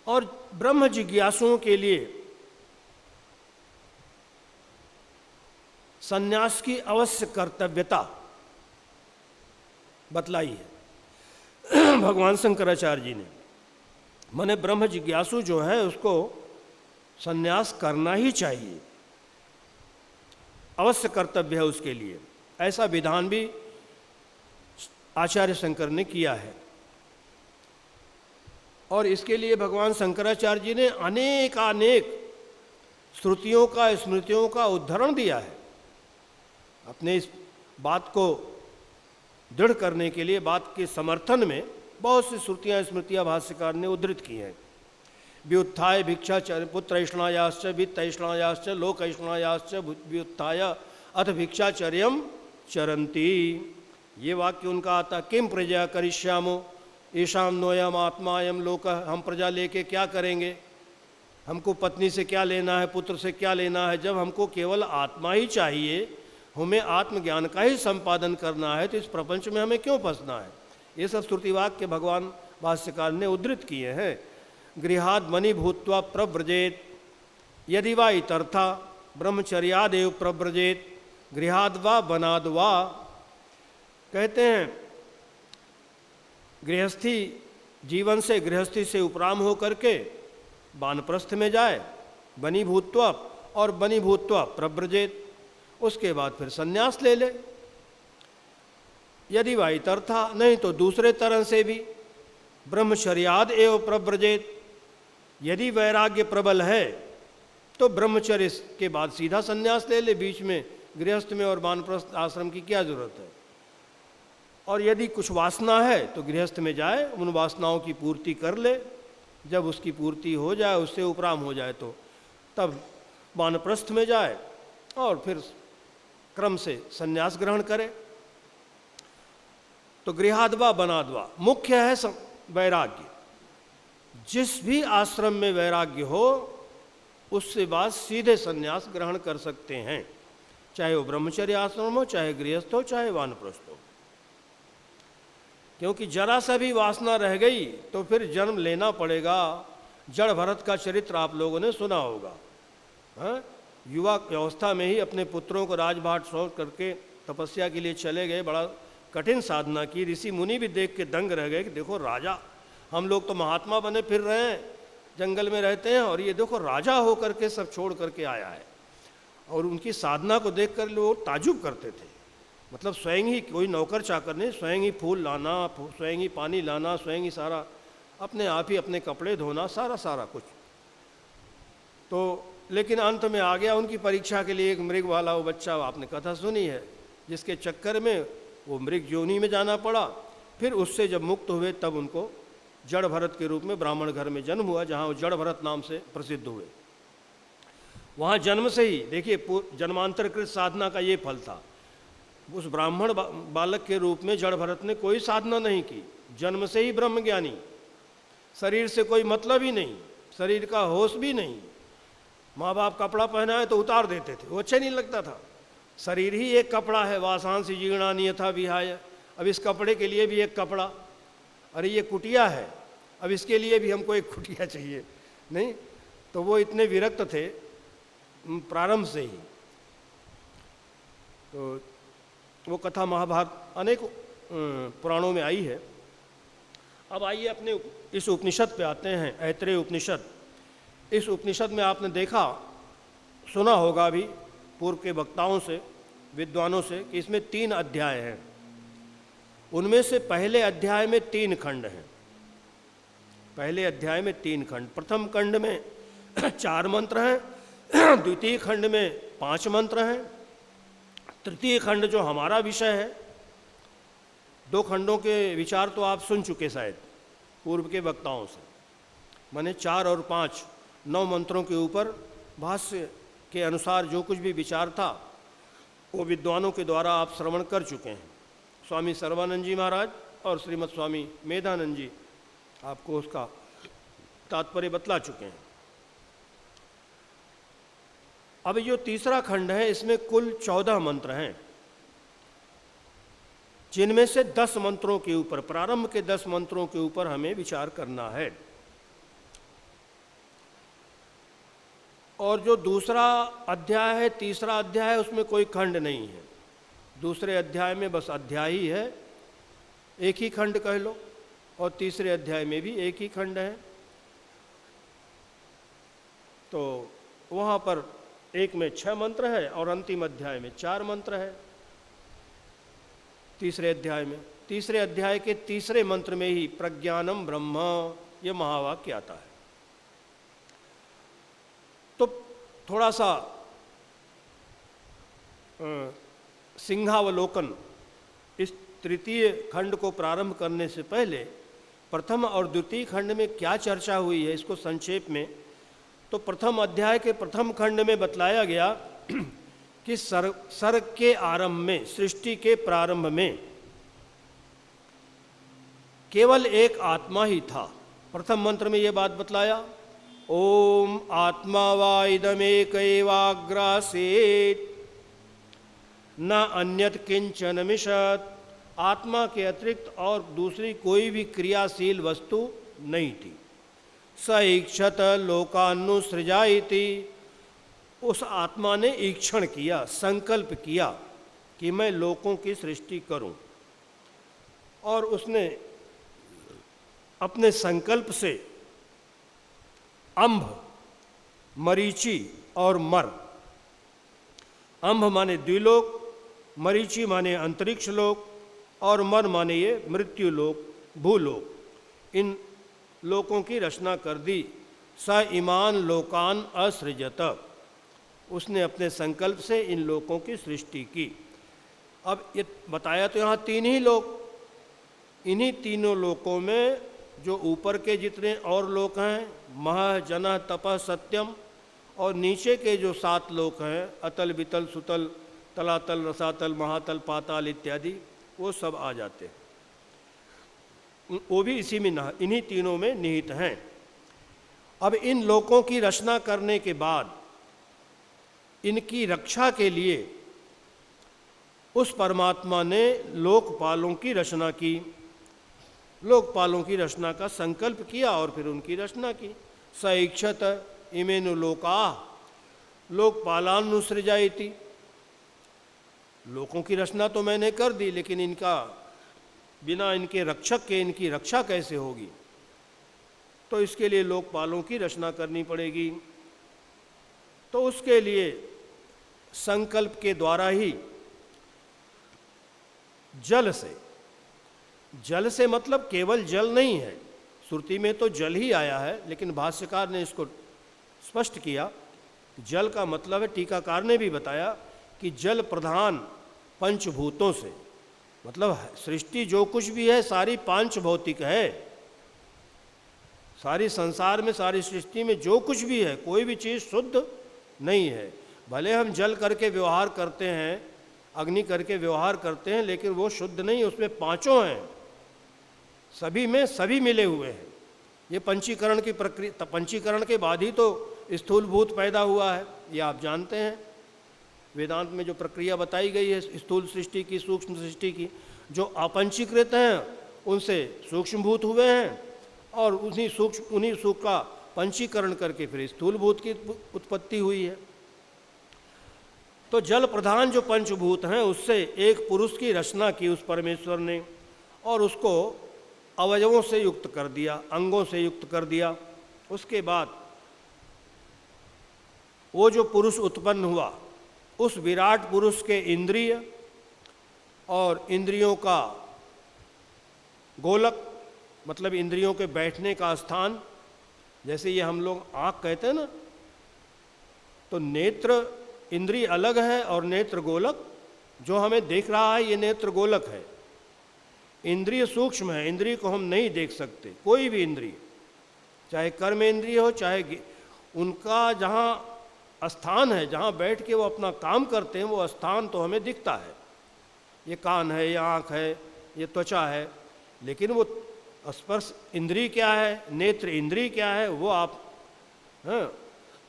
और ब्रह्म जिज्ञासुओं के लिए संन्यास की अवश्य कर्तव्यता बतलाई है भगवान शंकराचार्य जी ने। माने ब्रह्म जिज्ञासु जो है उसको संन्यास करना ही चाहिए, अवश्य कर्तव्य है उसके लिए। ऐसा विधान भी आचार्य शंकर ने किया है, और इसके लिए भगवान शंकराचार्य जी ने अनेक श्रुतियों का, स्मृतियों का उद्धरण दिया है अपने इस बात को दृढ़ करने के लिए। बात के समर्थन में बहुत सी श्रुतियाँ स्मृतियाँ भाष्यकार ने उद्धृत की हैं। व्युत्थाय भिक्षाचर्य पुत्रैष्णायाश्च वित्तैष्णायाश्च लोकैष्णायाश्च व्युत्थाय अथ भिक्षाचर्यम चरन्ति, ये वाक्य उनका आता। किम प्रजा करिष्यामो ईशाम नोयम आत्मायम लोक, हम प्रजा लेके क्या करेंगे, हमको पत्नी से क्या लेना है, पुत्र से क्या लेना है, जब हमको केवल आत्मा ही चाहिए, हमें आत्मज्ञान का ही संपादन करना है, तो इस प्रपंच में हमें क्यों फंसना है। ये सब श्रुति वाक्य भगवान भाष्यकार ने उद्धृत किए हैं। गृहाद मणि भूत्वा प्रव्रजेत यदि वा इतर्था ब्रह्मचर्यादेव प्रव्रजेत गृहाद वा बनाद वा। कहते हैं गृहस्थी जीवन से, गृहस्थी से उपराम हो करके वानप्रस्थ में जाए, बनी भूत्वा, और बनी भूत्वा प्रव्रजेत, उसके बाद फिर संन्यास ले ले। यदि वाई तर्था, नहीं तो दूसरे तरह से भी ब्रह्मचर्याद एव प्रव्रजेत, यदि वैराग्य प्रबल है तो ब्रह्मचर्य के बाद सीधा संन्यास ले ले, बीच में गृहस्थ में और वानप्रस्थ आश्रम की क्या जरूरत है। और यदि कुछ वासना है तो गृहस्थ में जाए, उन वासनाओं की पूर्ति कर ले, जब उसकी पूर्ति हो जाए, उससे उपराम हो जाए, तो तब वानप्रस्थ में जाए और फिर क्रम से संन्यास ग्रहण करे। तो गृहाद्वा बनाद्वा मुख्य है वैराग्य। जिस भी आश्रम में वैराग्य हो उससे बाद सीधे संन्यास ग्रहण कर सकते हैं, चाहे वो ब्रह्मचर्य आश्रम हो, चाहे गृहस्थ हो, चाहे वानप्रस्थ हो। क्योंकि जरा सा भी वासना रह गई तो फिर जन्म लेना पड़ेगा। जड़ भरत का चरित्र आप लोगों ने सुना होगा। हाँ, युवा अवस्था में ही अपने पुत्रों को राजभाट सौंप करके तपस्या के लिए चले गए, बड़ा कठिन साधना की। ऋषि मुनि भी देख के दंग रह गए कि देखो राजा, हम लोग तो महात्मा बने फिर रहे हैं, जंगल में रहते हैं, और ये देखो राजा हो करके सब छोड़ करके आया है। और उनकी साधना को देख कर लोग ताजुब करते थे। मतलब स्वयं ही, कोई नौकर चाकर नहीं, स्वयं ही फूल लाना, स्वयं ही पानी लाना, स्वयं ही सारा अपने आप ही अपने कपड़े धोना, सारा कुछ। तो लेकिन अंत में आ गया उनकी परीक्षा के लिए एक मृग वाला वो बच्चा, आपने कथा सुनी है, जिसके चक्कर में वो मृग योनि में जाना पड़ा। फिर उससे जब मुक्त हुए तब उनको जड़ भरत के रूप में ब्राह्मण घर में जन्म हुआ, जहाँ वो जड़ भरत नाम से प्रसिद्ध हुए। वहाँ जन्म से ही देखिए जन्मांतरकृत साधना का ये फल था। उस ब्राह्मण बालक के रूप में जड़ भरत ने कोई साधना नहीं की, जन्म से ही ब्रह्मज्ञानी, शरीर से कोई मतलब ही नहीं, शरीर का होश भी नहीं। माँ बाप कपड़ा पहनाए तो उतार देते थे, वो अच्छा नहीं लगता था। शरीर ही एक कपड़ा है, वासांसी जीर्णानि यथा विहाय, अब इस कपड़े के लिए भी एक कपड़ा, अरे ये कुटिया है, अब इसके लिए भी हमको एक कुटिया चाहिए, नहीं। तो वो इतने विरक्त थे प्रारंभ से ही। तो वो कथा महाभारत अनेक पुराणों में आई है। अब आइए अपने इस उपनिषद पे आते हैं, ऐतरेय उपनिषद। इस उपनिषद में आपने देखा सुना होगा भी पूर्व के वक्ताओं से, विद्वानों से, कि इसमें 3 अध्याय हैं। उनमें से पहले अध्याय में 3 खंड हैं। पहले अध्याय में 3 खंड, प्रथम खंड में 4 मंत्र हैं, द्वितीय खंड में 5 मंत्र हैं, तृतीय खंड जो हमारा विषय है, 2 खंडों के विचार तो आप सुन चुके शायद पूर्व के वक्ताओं से। माने 4 और 5 9 मंत्रों के ऊपर भाष्य के अनुसार जो कुछ भी विचार था वो विद्वानों के द्वारा आप श्रवण कर चुके हैं। स्वामी सर्वानंद जी महाराज और श्रीमद स्वामी मेधानंद जी आपको उसका तात्पर्य बतला चुके हैं। अब जो तीसरा खंड है इसमें कुल 14 मंत्र हैं, जिनमें से 10 मंत्रों के ऊपर, प्रारंभ के 10 मंत्रों के ऊपर हमें विचार करना है। और जो दूसरा अध्याय है, तीसरा अध्याय है, उसमें कोई खंड नहीं है। दूसरे अध्याय में बस अध्याय ही है, एक ही खंड कह लो, और तीसरे अध्याय में भी एक ही खंड है। तो वहाँ पर एक में 6 मंत्र है और अंतिम अध्याय में 4 मंत्र है। तीसरे अध्याय में, तीसरे अध्याय के तीसरे मंत्र में ही प्रज्ञानम ब्रह्म ये महावाक्य आता है। तो थोड़ा सा सिंहावलोकन इस तृतीय खंड को प्रारंभ करने से पहले प्रथम और द्वितीय खंड में क्या चर्चा हुई है इसको संक्षेप में। तो प्रथम अध्याय के प्रथम खंड में बतलाया गया कि सर्ग के आरंभ में, सृष्टि के प्रारंभ में केवल एक आत्मा ही था। प्रथम मंत्र में यह बात बतलाया, ओम आत्मा वा इदमेक एवाग्रासेत न अन्यत किंचन मिषत। आत्मा के अतिरिक्त और दूसरी कोई भी क्रियाशील वस्तु नहीं थी। स ईक्षत लोकानुसृजाइति, उस आत्मा ने ईक्षण किया, संकल्प किया कि मैं लोकों की सृष्टि करूं, और उसने अपने संकल्प से अंभ, मरीचि और मर, अंभ माने द्विलोक, मरीचि माने अंतरिक्ष लोक, और मर माने ये मृत्यु लोक, भूलोक, इन लोकों की रचना कर दी। स इमान लोकान असृजत, उसने अपने संकल्प से इन लोकों की सृष्टि की। अब ये बताया तो यहाँ 3 ही लोक, इन्हीं तीनों लोकों में जो ऊपर के जितने और लोक हैं, मह जन तप सत्यम, और नीचे के जो 7 लोक हैं, अतल वितल सुतल तलातल रसातल महातल पाताल इत्यादि, वो सब आ जाते हैं। वो भी इसी में, इन्हीं तीनों में निहित हैं। अब इन लोकों की रचना करने के बाद इनकी रक्षा के लिए उस परमात्मा ने लोकपालों की रचना की, लोकपालों की रचना का संकल्प किया और फिर उनकी रचना की। स ईक्षत इमेनु लोका लोकपालानुसृजाइति, लोकों की रचना तो मैंने कर दी, लेकिन इनका बिना इनके रक्षक के इनकी रक्षा कैसे होगी? तो इसके लिए लोकपालों की रचना करनी पड़ेगी। तो उसके लिए संकल्प के द्वारा ही जल से मतलब केवल जल नहीं है, श्रुति में तो जल ही आया है, लेकिन भाष्यकार ने इसको स्पष्ट किया। जल का मतलब है, टीकाकार ने भी बताया कि जल प्रधान पंचभूतों से, मतलब सृष्टि जो कुछ भी है सारी पांच भौतिक है। सारी संसार में, सारी सृष्टि में जो कुछ भी है, कोई भी चीज़ शुद्ध नहीं है। भले हम जल करके व्यवहार करते हैं, अग्नि करके व्यवहार करते हैं, लेकिन वो शुद्ध नहीं, उसमें पांचों हैं, सभी में सभी मिले हुए हैं। ये पंचीकरण की प्रक्रिया, पंचीकरण के बाद ही तो स्थूलभूत पैदा हुआ है, ये आप जानते हैं। वेदांत में जो प्रक्रिया बताई गई है स्थूल सृष्टि की, सूक्ष्म सृष्टि की, जो अपंचीकृत हैं उनसे सूक्ष्मभूत हुए हैं, और उन्हीं सूक्ष्म का पंचीकरण करके फिर स्थूलभूत की उत्पत्ति हुई है। तो जल प्रधान जो पंचभूत हैं उससे एक पुरुष की रचना की उस परमेश्वर ने, और उसको अवयवों से युक्त कर दिया, अंगों से युक्त कर दिया। उसके बाद वो जो पुरुष उत्पन्न हुआ, उस विराट पुरुष के इंद्रिय और इंद्रियों का गोलक, मतलब इंद्रियों के बैठने का स्थान, जैसे ये हम लोग आँख कहते हैं ना, तो नेत्र इंद्रिय अलग है और नेत्र गोलक जो हमें देख रहा है ये नेत्र गोलक है। इंद्रिय सूक्ष्म है, इंद्रिय को हम नहीं देख सकते, कोई भी इंद्रिय, चाहे कर्म इंद्रिय हो चाहे, उनका जहाँ स्थान है, जहाँ बैठ के वो अपना काम करते हैं, वो स्थान तो हमें दिखता है। ये कान है, ये आँख है, ये त्वचा है, लेकिन वो स्पर्श इंद्रिय क्या है, नेत्र इंद्रिय क्या है, वो आप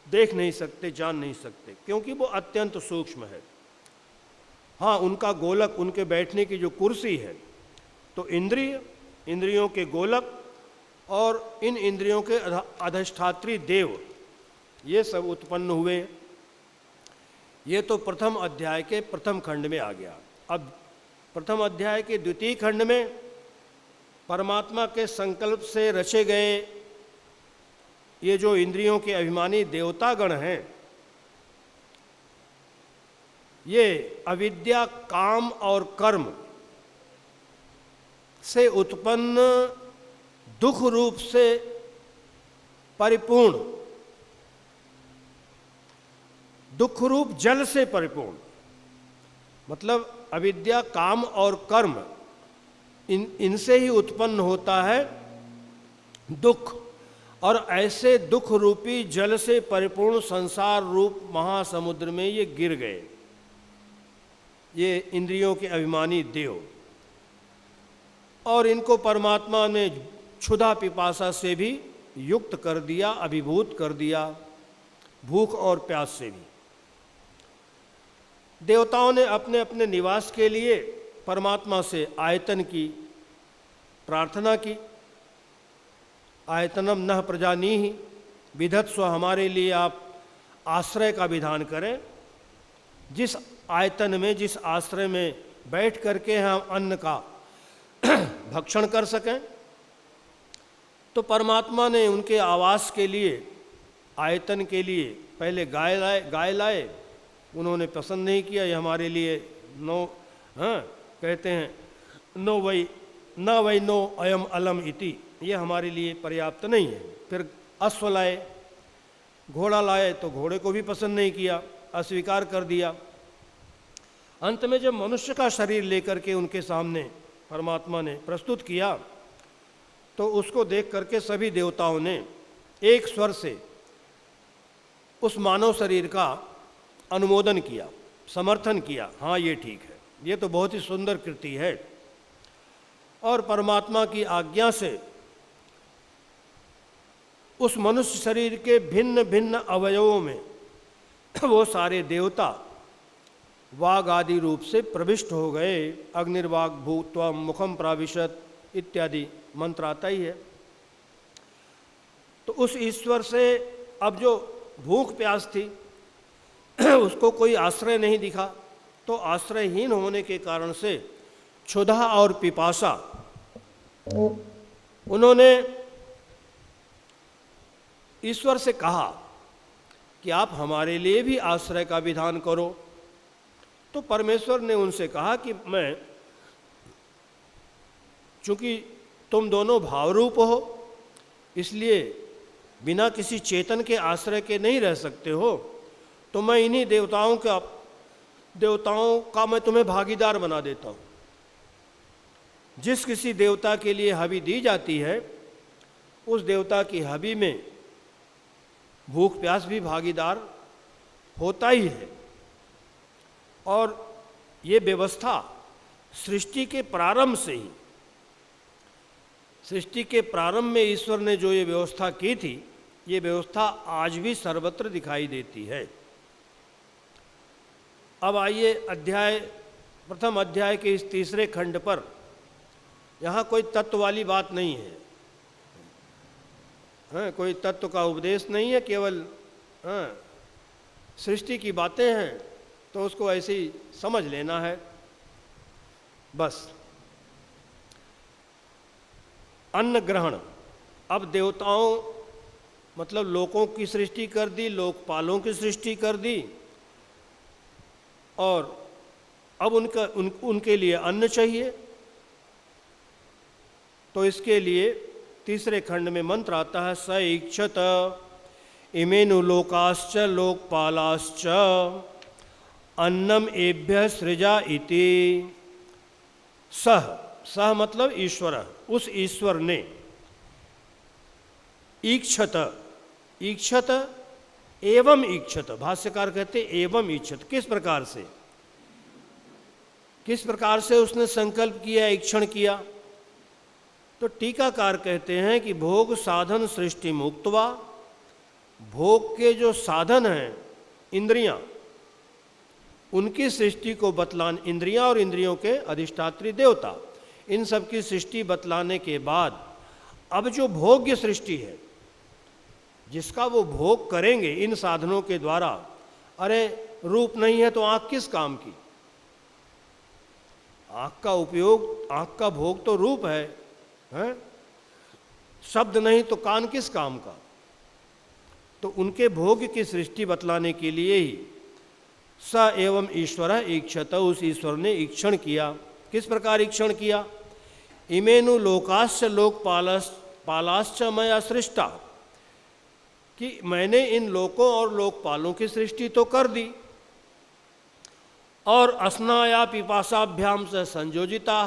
देख नहीं सकते, जान नहीं सकते, क्योंकि वो अत्यंत सूक्ष्म है। हाँ, उनका गोलक, उनके बैठने की जो कुर्सी है, तो इंद्रिय, इंद्रियों के गोलक और इन इंद्रियों के अधिष्ठात्री देव, ये सब उत्पन्न हुए। ये तो प्रथम अध्याय के प्रथम खंड में आ गया। अब प्रथम अध्याय के द्वितीय खंड में परमात्मा के संकल्प से रचे गए ये जो इंद्रियों के अभिमानी देवतागण हैं, ये अविद्या, काम और कर्म से उत्पन्न दुख रूप से परिपूर्ण, दुख रूप जल से परिपूर्ण, मतलब अविद्या, काम और कर्म, इनसे ही उत्पन्न होता है दुख। और ऐसे दुख रूपी जल से परिपूर्ण संसार रूप महासमुद्र में ये गिर गए, ये इंद्रियों के अभिमानी देव। और इनको परमात्मा ने क्षुधा पिपासा से भी युक्त कर दिया, अभिभूत कर दिया, भूख और प्यास से भी। देवताओं ने अपने अपने निवास के लिए परमात्मा से आयतन की प्रार्थना की। आयतनम नः प्रजानीहि विधत्स्व, हमारे लिए आप आश्रय का विधान करें, जिस आयतन में, जिस आश्रय में बैठ करके हम अन्न का भक्षण कर सकें। तो परमात्मा ने उनके आवास के लिए, आयतन के लिए पहले गाय लाए, उन्होंने पसंद नहीं किया, ये हमारे लिए कहते हैं नो वै नो अयम अलम इति, ये हमारे लिए पर्याप्त नहीं है। फिर अश्व लाए, घोड़ा लाए, तो घोड़े को भी पसंद नहीं किया, अस्वीकार कर दिया। अंत में जब मनुष्य का शरीर लेकर के उनके सामने परमात्मा ने प्रस्तुत किया, तो उसको देख करके सभी देवताओं ने एक स्वर से उस मानव शरीर का अनुमोदन किया, समर्थन किया। हाँ, ये ठीक है, ये तो बहुत ही सुंदर कृति है। और परमात्मा की आज्ञा से उस मनुष्य शरीर के भिन्न भिन्न अवयवों में वो सारे देवता वाग आदि रूप से प्रविष्ट हो गए। अग्निर्वाग भूत्वा मुखम प्राविशत इत्यादि मंत्र आता ही है। तो उस ईश्वर से अब जो भूख प्यास थी उसको कोई आश्रय नहीं दिखा, तो आश्रयहीन होने के कारण से क्षुधा और पिपासा, उन्होंने ईश्वर से कहा कि आप हमारे लिए भी आश्रय का विधान करो। तो परमेश्वर ने उनसे कहा कि मैं, चूंकि तुम दोनों भावरूप हो, इसलिए बिना किसी चेतन के आश्रय के नहीं रह सकते हो, तो मैं इन्हीं देवताओं का मैं तुम्हें भागीदार बना देता हूँ। जिस किसी देवता के लिए हवि दी जाती है, उस देवता की हवि में भूख प्यास भी भागीदार होता ही है। और ये व्यवस्था सृष्टि के प्रारंभ से ही, सृष्टि के प्रारंभ में ईश्वर ने जो ये व्यवस्था की थी, ये व्यवस्था आज भी सर्वत्र दिखाई देती है। अब आइए प्रथम अध्याय के इस तीसरे खंड पर। यहाँ कोई तत्व वाली बात नहीं है, कोई तत्व का उपदेश नहीं है, केवल सृष्टि की बातें हैं। तो उसको ऐसे ही समझ लेना है बस। अन्न ग्रहण, अब देवताओं मतलब लोकों की सृष्टि कर दी, लोकपालों की सृष्टि कर दी, और अब उनके लिए अन्न चाहिए। तो इसके लिए तीसरे खंड में मंत्र आता है, स इक्षत इमेनु लोकाश्च लोकपालाश्च अन्नम एभ्य सृजा इति। सह मतलब ईश्वर, उस ईश्वर ने ईक्षत, ईक्षत एवं ईक्षत, भाष्यकार कहते एवं ईक्षत, किस प्रकार से, किस प्रकार से उसने संकल्प किया, ईक्षण किया। तो टीकाकार कहते हैं कि भोग साधन सृष्टि मुक्तवा, भोग के जो साधन हैं इंद्रियां, उनकी सृष्टि को बतलाने, इंद्रियां और इंद्रियों के अधिष्ठात्री देवता, इन सब की सृष्टि बतलाने के बाद अब जो भोग्य सृष्टि है, जिसका वो भोग करेंगे इन साधनों के द्वारा। अरे रूप नहीं है तो आँख किस काम की, आँख का उपयोग, आँख का भोग तो रूप है? शब्द नहीं तो कान किस काम का। तो उनके भोग की सृष्टि बतलाने के लिए ही स एवं ईश्वर ईक्षत, उस ईश्वर ने ईक्षण किया। किस प्रकार ईक्षण किया? इमेनु लोकाश्च लोकपालाश्च मया सृष्टा, कि मैंने इन लोकों और लोकपालों की सृष्टि तो कर दी, और अस्नाया पिपासाभ्याम से संयोजिता,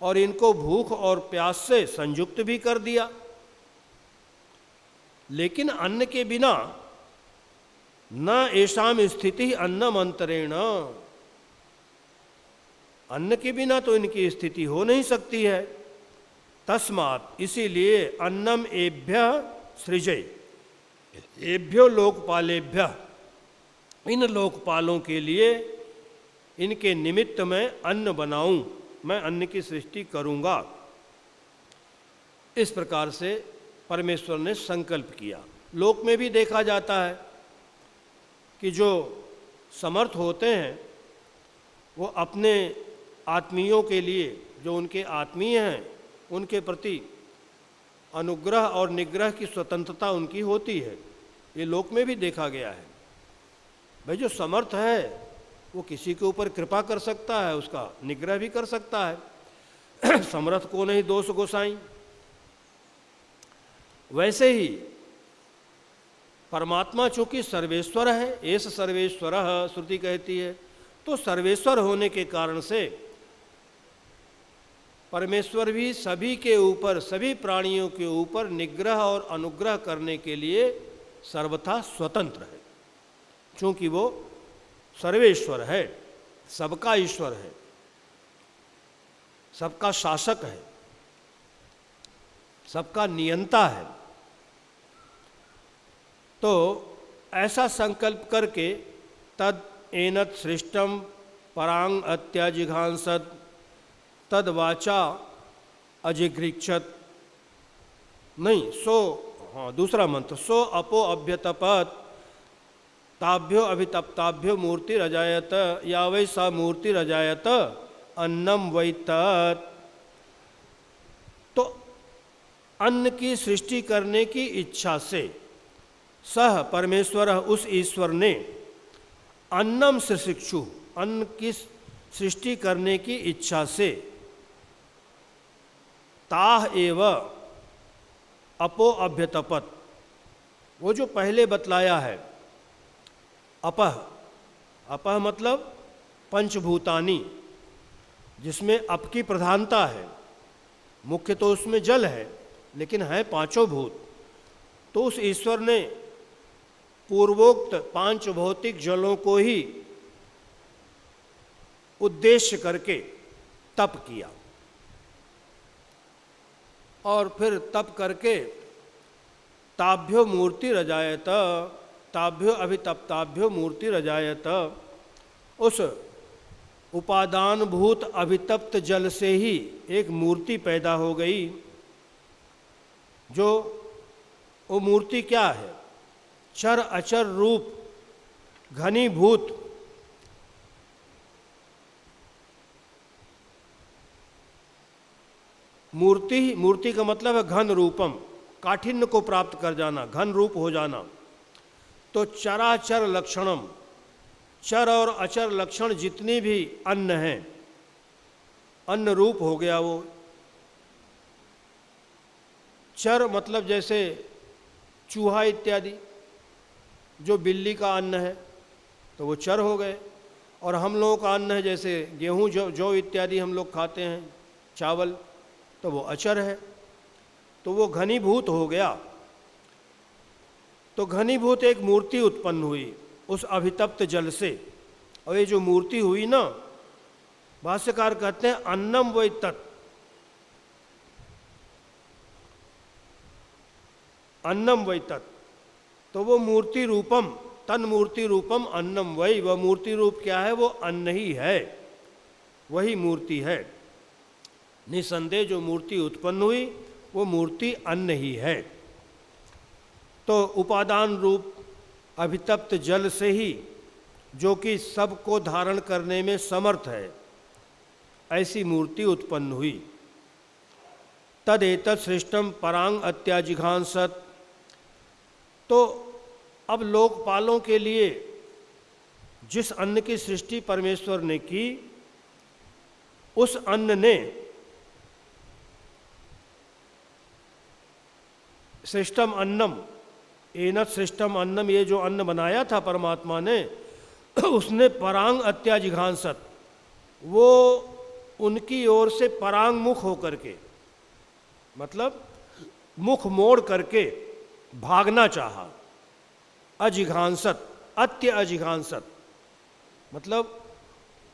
और इनको भूख और प्यास से संयुक्त भी कर दिया। लेकिन अन्न के बिना न ऐसाम स्थिति अन्नम अंतरेण, अन्न के बिना तो इनकी स्थिति हो नहीं सकती है। तस्मात्, इसीलिए अन्नम एभ्य सृजय, एभ्यो लोकपालेभ्य, इन लोकपालों के लिए, इनके निमित्त मैं अन्न बनाऊं, मैं अन्न की सृष्टि करूंगा। इस प्रकार से परमेश्वर ने संकल्प किया। लोक में भी देखा जाता है कि जो समर्थ होते हैं वो अपने आत्मीयों के लिए, जो उनके आत्मीय हैं, उनके प्रति अनुग्रह और निग्रह की स्वतंत्रता उनकी होती है। ये लोक में भी देखा गया है। भाई जो समर्थ है वो किसी के ऊपर कृपा कर सकता है, उसका निग्रह भी कर सकता है। समर्थ को नहीं दोष गोसाई। वैसे ही परमात्मा चूंकि सर्वेश्वर है, एस सर्वेश्वर श्रुति कहती है, तो सर्वेश्वर होने के कारण से परमेश्वर भी सभी के ऊपर, सभी प्राणियों के ऊपर निग्रह और अनुग्रह करने के लिए सर्वथा स्वतंत्र है, क्योंकि वो सर्वेश्वर है, सबका ईश्वर है, सबका शासक है, सबका नियंता है। तो ऐसा संकल्प करके तद एनत सृष्टम परांग अत्याजिघांसद तद वाचा अजिघृक्षत, नहीं सो, हाँ दूसरा मंत्र, सो अपो अभ्यतपत ताभ्यो अभितप्ताभ्यो मूर्ति रजायत या वै सा मूर्ति रजायत अन्नम वै तत्। तो अन्न की सृष्टि करने की इच्छा से सह परमेश्वर, उस ईश्वर ने अन्नम सृशिक्षु, अन्न की सृष्टि करने की इच्छा से ताह एव अपो अभ्यतपत, वो जो पहले बतलाया है अपह, अपह मतलब पंचभूतानी, जिसमें अप की प्रधानता है। मुख्य तो उसमें जल है, लेकिन है पांचों भूत। तो उस ईश्वर ने पूर्वोक्त पांच भौतिक जलों को ही उद्देश्य करके तप किया, और फिर तप करके ताभ्यो मूर्ति रजायत, ताभ्यो अभितप्ताभ्यो मूर्ति रजायत, उस उपादान भूत अभितप्त जल से ही एक मूर्ति पैदा हो गई। जो वो मूर्ति क्या है? चर अचर रूप घनीभूत मूर्ति का मतलब है घन रूपम, काठिन्य को प्राप्त कर जाना, घन रूप हो जाना। तो चराचर लक्षणम, चर और अचर लक्षण जितनी भी अन्न हैं, अन्न रूप हो गया वो। चर मतलब जैसे चूहा इत्यादि, जो बिल्ली का अन्न है तो वो चर हो गए। और हम लोगों का अन्न है जैसे गेहूं, जौ इत्यादि हम लोग खाते हैं, चावल, तो वो अचर है। तो वो घनीभूत हो गया। तो घनीभूत एक मूर्ति उत्पन्न हुई उस अभितप्त जल से। और ये जो मूर्ति हुई ना, भाष्यकार कहते हैं अन्नम वै तत्, अन्नम वै तत्। तो वो मूर्ति रूपम, तन मूर्ति रूपम अन्नम वै, वह मूर्ति रूप क्या है? वो अन्न ही है, वही मूर्ति है। निसंदेह जो मूर्ति उत्पन्न हुई वो मूर्ति अन्न ही है। तो उपादान रूप अभितप्त जल से ही, जो कि सबको धारण करने में समर्थ है, ऐसी मूर्ति उत्पन्न हुई। तदेतत् सृष्टम परांग अत्याजिघांसत। तो अब लोकपालों के लिए जिस अन्न की सृष्टि परमेश्वर ने की, उस अन्न ने सृष्टम अन्नम, एनत सृष्टम अन्नम, ये जो अन्न बनाया था परमात्मा ने, उसने परांग अत्याजिघांसत, वो उनकी ओर से परांग मुख होकर के, मतलब मुख मोड़ करके भागना चाहा। अजिघांसत, अत्य अजिघांसत, मतलब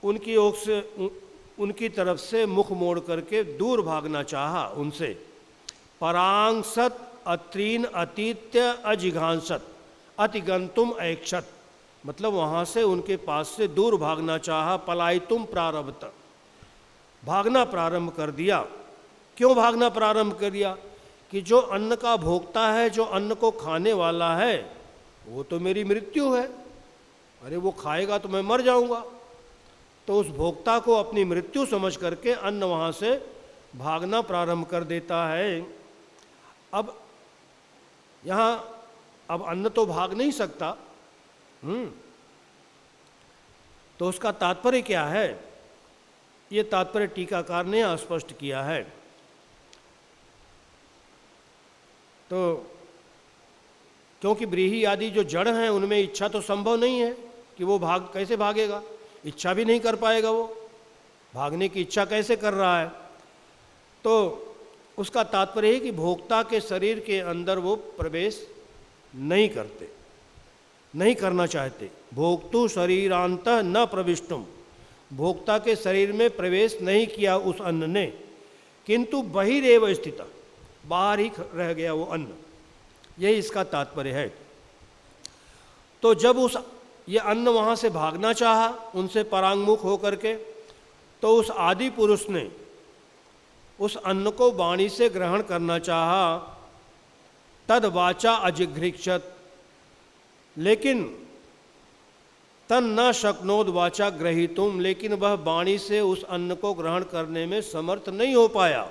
उनकी ओर से, उनकी तरफ से मुख मोड़ करके दूर भागना चाहा उनसे। परांगसत अत्रीन अतीत्य अजिघांसत अतिगंतुम ऐक्षत, मतलब वहाँ से उनके पास से दूर भागना चाहा। पलायितुम प्रारब्ध, भागना प्रारंभ कर दिया। क्यों भागना प्रारंभ कर दिया? कि जो अन्न का भोक्ता है, जो अन्न को खाने वाला है, वो तो मेरी मृत्यु है। अरे वो खाएगा तो मैं मर जाऊंगा। तो उस भोक्ता को अपनी मृत्यु समझ करके अन्न वहाँ से भागना प्रारंभ कर देता है। अब यहाँ अब अन्न तो भाग नहीं सकता। तो उसका तात्पर्य क्या है? ये तात्पर्य टीकाकार ने स्पष्ट किया है। तो क्योंकि व्रीहि आदि जो जड़ हैं उनमें इच्छा तो संभव नहीं है कि वो कैसे भागेगा? इच्छा भी नहीं कर पाएगा, वो भागने की इच्छा कैसे कर रहा है? तो उसका तात्पर्य है कि भोक्ता के शरीर के अंदर वो प्रवेश नहीं करते, नहीं करना चाहते। भोक्तु शरीरांत न प्रविष्टुम, भोक्ता के शरीर में प्रवेश नहीं किया उस अन्न ने, किंतु बहिरेव स्थित, बाहर ही रह गया वो अन्न। यही इसका तात्पर्य है। तो जब ये अन्न वहाँ से भागना चाहा उनसे परांगमुख होकर के, तो उस आदि पुरुष ने उस अन्न को वाणी से ग्रहण करना चाहा। तद वाचा अजिघ्रिक्षत, लेकिन तन न शक्नोद वाचा ग्रहीतुम, लेकिन वह वाणी से उस अन्न को ग्रहण करने में समर्थ नहीं हो पाया।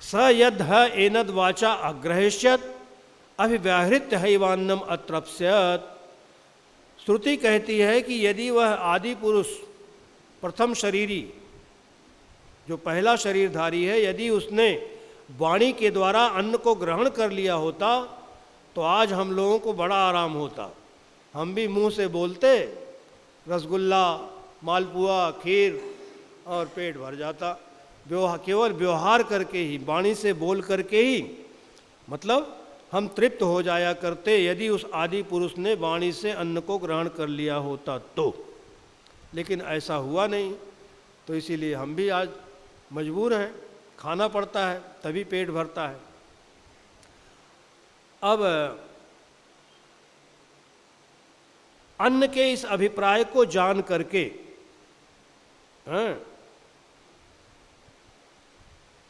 स यद एनद वाचा अग्रहिष्यत अभिव्याहृत हैवान्नम अतृप्स्यत। श्रुति कहती है कि यदि वह आदि पुरुष प्रथम शरीरी, जो पहला शरीरधारी है, यदि उसने वाणी के द्वारा अन्न को ग्रहण कर लिया होता तो आज हम लोगों को बड़ा आराम होता। हम भी मुंह से बोलते, रसगुल्ला, मालपुआ, खीर, और पेट भर जाता। केवल व्यवहार करके ही, वाणी से बोल करके ही, मतलब हम तृप्त हो जाया करते यदि उस आदि पुरुष ने वाणी से अन्न को ग्रहण कर लिया होता तो। लेकिन ऐसा हुआ नहीं, तो इसीलिए हम भी आज मजबूर हैं, खाना पड़ता है तभी पेट भरता है। अब अन्न के इस अभिप्राय को जान करके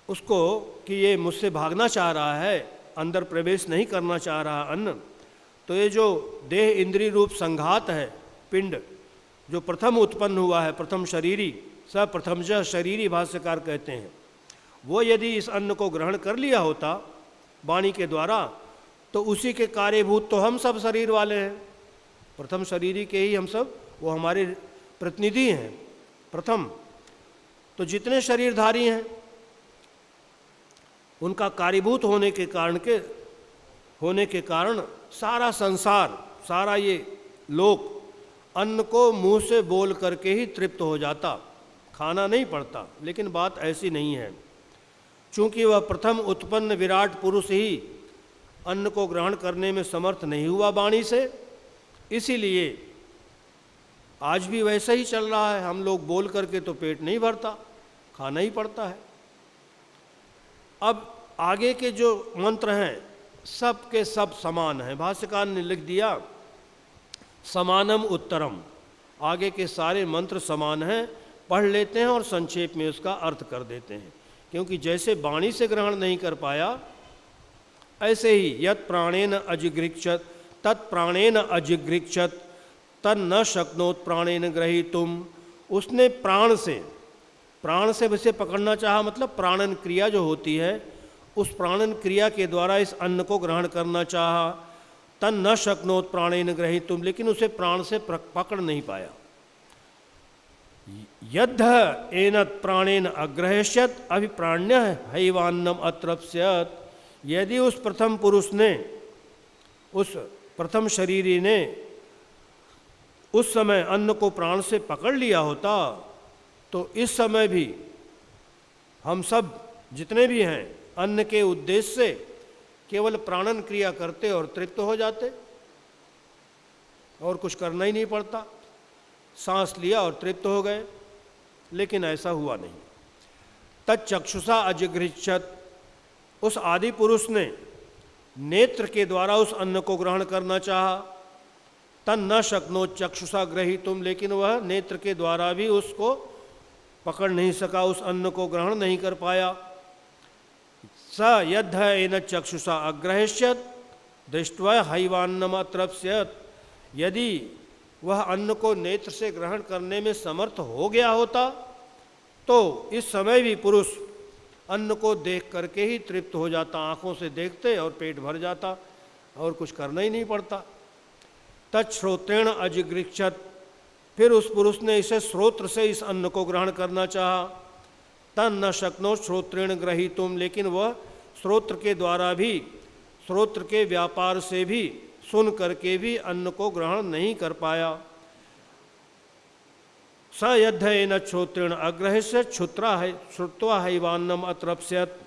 उसको कि ये मुझसे भागना चाह रहा है, अंदर प्रवेश नहीं करना चाह रहा अन्न, तो ये जो देह इंद्रिय रूप संघात है, पिंड जो प्रथम उत्पन्न हुआ है, प्रथम शरीरी, स प्रथमशः शरीरी भाष्यकार कहते हैं, वो यदि इस अन्न को ग्रहण कर लिया होता वाणी के द्वारा तो उसी के कार्यभूत तो हम सब शरीर वाले हैं, प्रथम शरीरी के ही हम सब, वो हमारे प्रतिनिधि हैं प्रथम। तो जितने शरीरधारी हैं उनका कार्यभूत होने के कारण सारा संसार, सारा ये लोक अन्न को मुंह से बोल करके ही तृप्त हो जाता, खाना नहीं पड़ता। लेकिन बात ऐसी नहीं है, चूँकि वह प्रथम उत्पन्न विराट पुरुष ही अन्न को ग्रहण करने में समर्थ नहीं हुआ वाणी से, इसीलिए आज भी वैसा ही चल रहा है। हम लोग बोल करके तो पेट नहीं भरता, खाना ही पड़ता है। अब आगे के जो मंत्र हैं सब के सब समान हैं। भाष्यकार ने लिख दिया समानम उत्तरम, आगे के सारे मंत्र समान हैं, पढ़ लेते हैं और संक्षेप में उसका अर्थ कर देते हैं। क्योंकि जैसे वाणी से ग्रहण नहीं कर पाया, ऐसे ही यत् प्राणेन अजिगृक्षत तत्प्राणेन अजिगृक्षत तन्न शक्नोत प्राणेन ग्रहीतुम, उसने प्राण से वैसे पकड़ना चाहा, मतलब प्राणन क्रिया जो होती है उस प्राणन क्रिया के द्वारा इस अन्न को ग्रहण करना चाहा। तन्न शक्नोत प्राणेन ग्रहीतुम, लेकिन उसे प्राण से पकड़ नहीं पाया। यद्ध एनत प्राणेन अग्रहष्यत अभिप्राण्य हैवान्नम अत्रप्स्यत, यदि उस प्रथम पुरुष ने, उस प्रथम शरीरी ने उस समय अन्न को प्राण से पकड़ लिया होता तो इस समय भी हम सब जितने भी हैं अन्न के उद्देश्य से केवल प्राणन क्रिया करते और तृप्त हो जाते, और कुछ करना ही नहीं पड़ता, सांस लिया और तृप्त हो गए। लेकिन ऐसा हुआ नहीं। तच्चक्षुषा अजिगृक्षत, उस आदि पुरुष ने नेत्र के द्वारा उस अन्न को ग्रहण करना चाहा। तन न शक्नो चक्षुषा ग्रहीतुम, लेकिन वह नेत्र के द्वारा भी उसको पकड़ नहीं सका, उस अन्न को ग्रहण नहीं कर पाया। स यद्ध एन चक्षुषा अग्रहष्यत दृष्ट्वा हैवान्नम अत्रप्स्यत, यदि वह अन्न को नेत्र से ग्रहण करने में समर्थ हो गया होता तो इस समय भी पुरुष अन्न को देख करके ही तृप्त हो जाता, आँखों से देखते और पेट भर जाता और कुछ करना ही नहीं पड़ता। तच्छ्रोत्रेण अजिगृक्षत, फिर उस पुरुष ने इसे श्रोत्र से इस अन्न को ग्रहण करना चाहा। तन न शक्नो श्रोत्रेण ग्रहीतुम, लेकिन वह श्रोत्र के द्वारा भी, श्रोत्र के व्यापार से भी, सुन करके भी अन्न को ग्रहण नहीं कर पाया। स यद्ध एन श्रोत्रेण अग्रहस्य श्रुत्वा हैवान्नम अत्रप्स्यत,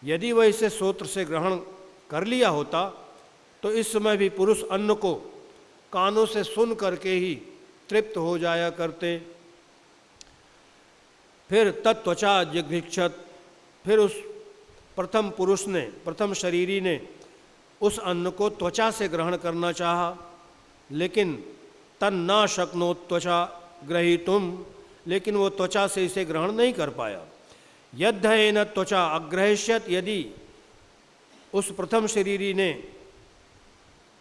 यदि वह इसे श्रोत्र से ग्रहण कर लिया होता तो इस समय भी पुरुष अन्न को कानों से सुन करके ही तृप्त हो जाया करते। फिर तत्त्वचा जिघृक्षत, फिर उस प्रथम पुरुष ने, प्रथम शरीरी ने उस अन्न को त्वचा से ग्रहण करना चाहा, लेकिन तन्ना शक्नो त्वचा ग्रहीतुम, लेकिन वो त्वचा से इसे ग्रहण नहीं कर पाया। यद्ध एन त्वचा अग्रहष्यत, यदि उस प्रथम शरीरी ने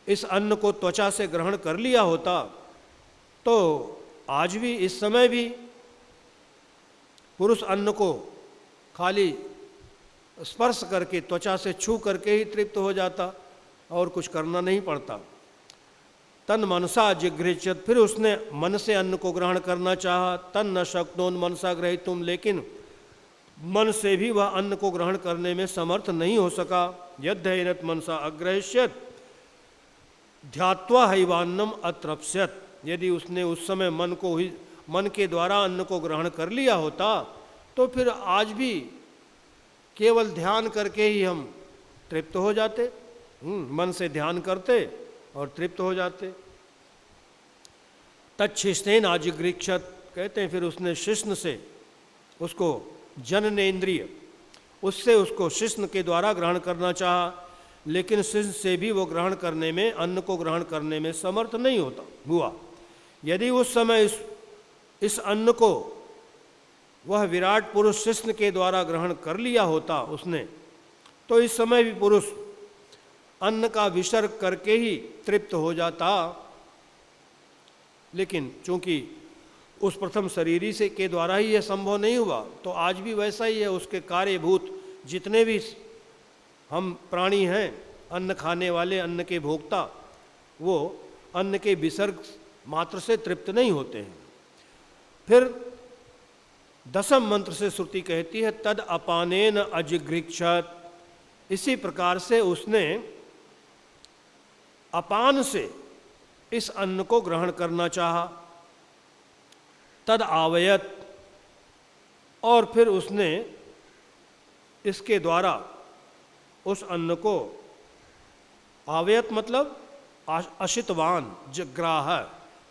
इस अन्न को त्वचा से ग्रहण कर लिया होता तो आज भी, इस समय भी पुरुष अन्न को खाली स्पर्श करके, त्वचा से छू करके ही तृप्त हो जाता और कुछ करना नहीं पड़ता। तन मनसा जिघृक्षत, फिर उसने मन से अन्न को ग्रहण करना चाहा। तन न शक्नोन मनसा ग्रहीतुम, लेकिन मन से भी वह अन्न को ग्रहण करने में समर्थ नहीं हो सका। यद्ध एनत मनसा अग्रहष्यत ध्यात्वा हैवान्नम अत्रप्स्यत, यदि उसने उस समय मन के द्वारा अन्न को ग्रहण कर लिया होता तो फिर आज भी केवल ध्यान करके ही हम तृप्त हो जाते, मन से ध्यान करते और तृप्त हो जाते। तच्छिष्टेन आजिगृक्षत, कहते हैं फिर उसने शिश्न से उसको, जननेन्द्रिय उससे उसको शिश्न के द्वारा ग्रहण करना चाहा, लेकिन शिश्न से भी वो ग्रहण करने में, अन्न को ग्रहण करने में समर्थ नहीं होता हुआ। यदि उस समय इस अन्न को वह विराट पुरुष शिश्न के द्वारा ग्रहण कर लिया होता उसने, तो इस समय भी पुरुष अन्न का विसर्ग करके ही तृप्त हो जाता। लेकिन चूंकि उस प्रथम शरीरी से के द्वारा ही यह संभव नहीं हुआ, तो आज भी वैसा ही है। उसके कार्यभूत जितने भी हम प्राणी हैं, अन्न खाने वाले, अन्न के भोक्ता, वो अन्न के विसर्ग मात्र से तृप्त नहीं होते हैं। फिर दसम मंत्र से श्रुति कहती है तद अपानेन अजिगृक्षत। इसी प्रकार से उसने अपान से इस अन्न को ग्रहण करना चाहा। तद आवयत, और फिर उसने इसके द्वारा उस अन्न को, आवयत मतलब अशितवान, जग्राह,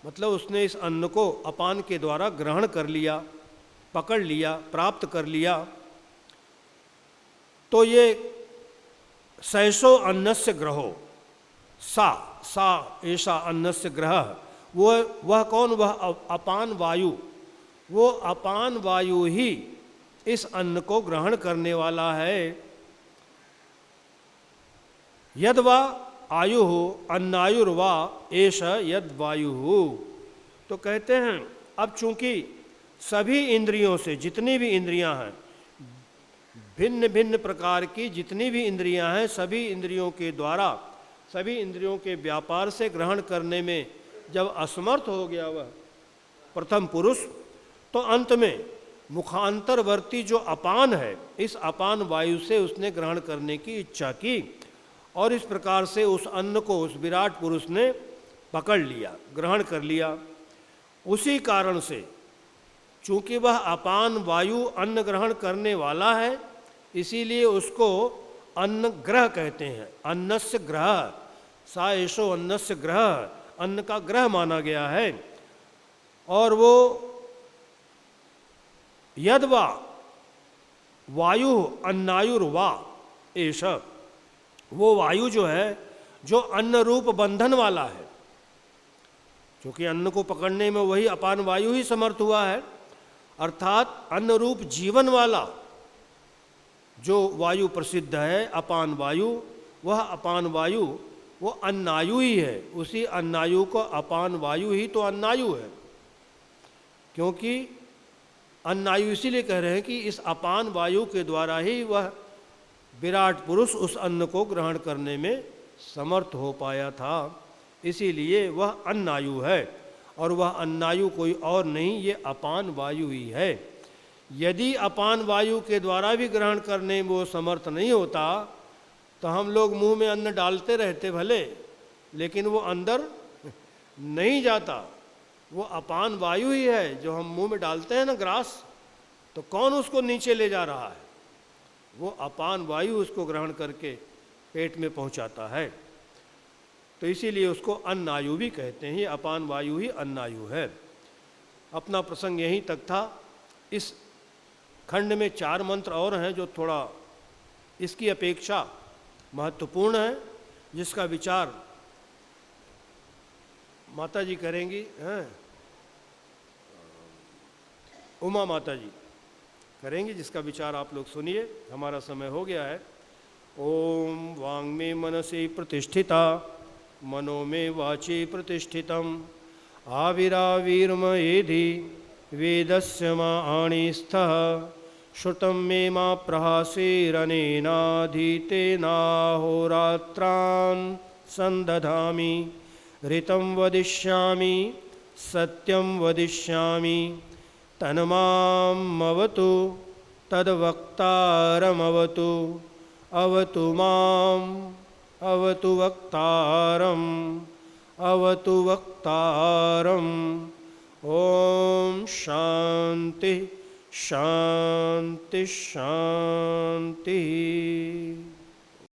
मतलब उसने इस अन्न को अपान के द्वारा ग्रहण कर लिया, पकड़ लिया, प्राप्त कर लिया। तो ये सैषो अन्नस्य ग्रहो, सा ऐसा अन्नस्य ग्रह, वह कौन? वह अपान वायु। वो अपान वायु ही इस अन्न को ग्रहण करने वाला है। यद वा आयु अन्नायुर्वा एष यद वायु। तो कहते हैं अब चूंकि सभी इंद्रियों से, जितनी भी इंद्रियां हैं, भिन्न भिन्न प्रकार की जितनी भी इंद्रियां हैं, सभी इंद्रियों के द्वारा, सभी इंद्रियों के व्यापार से ग्रहण करने में जब असमर्थ हो गया वह प्रथम पुरुष, तो अंत में मुखांतरवर्ती जो अपान है, इस अपान वायु से उसने ग्रहण करने की इच्छा की, और इस प्रकार से उस अन्न को उस विराट पुरुष ने पकड़ लिया, ग्रहण कर लिया। उसी कारण से चूंकि वह अपान वायु अन्न ग्रहण करने वाला है, इसीलिए उसको अन्न ग्रह कहते हैं। अन्नस्य ग्रह, सा एषो अन्नस्य ग्रह, अन्न का ग्रह माना गया है। और वो यदवा वायु अन्नायुर्वा एष, वो वायु जो है, जो अन्न रूप बंधन वाला है, क्योंकि अन्न को पकड़ने में वही अपान वायु ही समर्थ हुआ है, अर्थात अन्न रूप जीवन वाला जो वायु प्रसिद्ध है, अपान वायु, वह अपान वायु वो अन्नायु ही है। उसी अन्नायु को अपान वायु ही तो अन्नायु है, क्योंकि अन्नायु इसीलिए कह रहे हैं कि इस अपान वायु के द्वारा ही वह विराट पुरुष उस अन्न को ग्रहण करने में समर्थ हो पाया था, इसीलिए वह अन्नायु है। और वह अन्नायु कोई और नहीं, ये अपान वायु ही है। यदि अपान वायु के द्वारा भी ग्रहण करने में वो समर्थ नहीं होता, तो हम लोग मुंह में अन्न डालते रहते भले, लेकिन वो अंदर नहीं जाता। वो अपान वायु ही है जो हम मुंह में डालते हैं ना, ग्रास, तो कौन उसको नीचे ले जा रहा है? वो अपान वायु उसको ग्रहण करके पेट में पहुंचाता है। तो इसीलिए उसको अन्नायु भी कहते हैं। अपान वायु ही अन्नायु है। अपना प्रसंग यहीं तक था। इस खंड में 4 मंत्र और हैं जो थोड़ा इसकी अपेक्षा महत्वपूर्ण है, जिसका विचार माता जी करेंगी, हैं? उमा माता जी करेंगी, जिसका विचार आप लोग सुनिए। हमारा समय हो गया है। ओम वांग में मनसि प्रतिष्ठिता, मनो में वाची प्रतिष्ठितम, आविरावीर्मयेधि वेदस्य माणिस्थः, श्रुतं मे मा प्रहासेरनेनाधीतेनाहोरात्रान् संदधामि, ऋतं वदिष्यामि सत्यं वदिष्यामि, तन्मामवतु तद्वक्तारमवतु, अवतु माम् अवतु वक्तारम्, अवतु वक्तारम्। ओम शांति शांति शांति।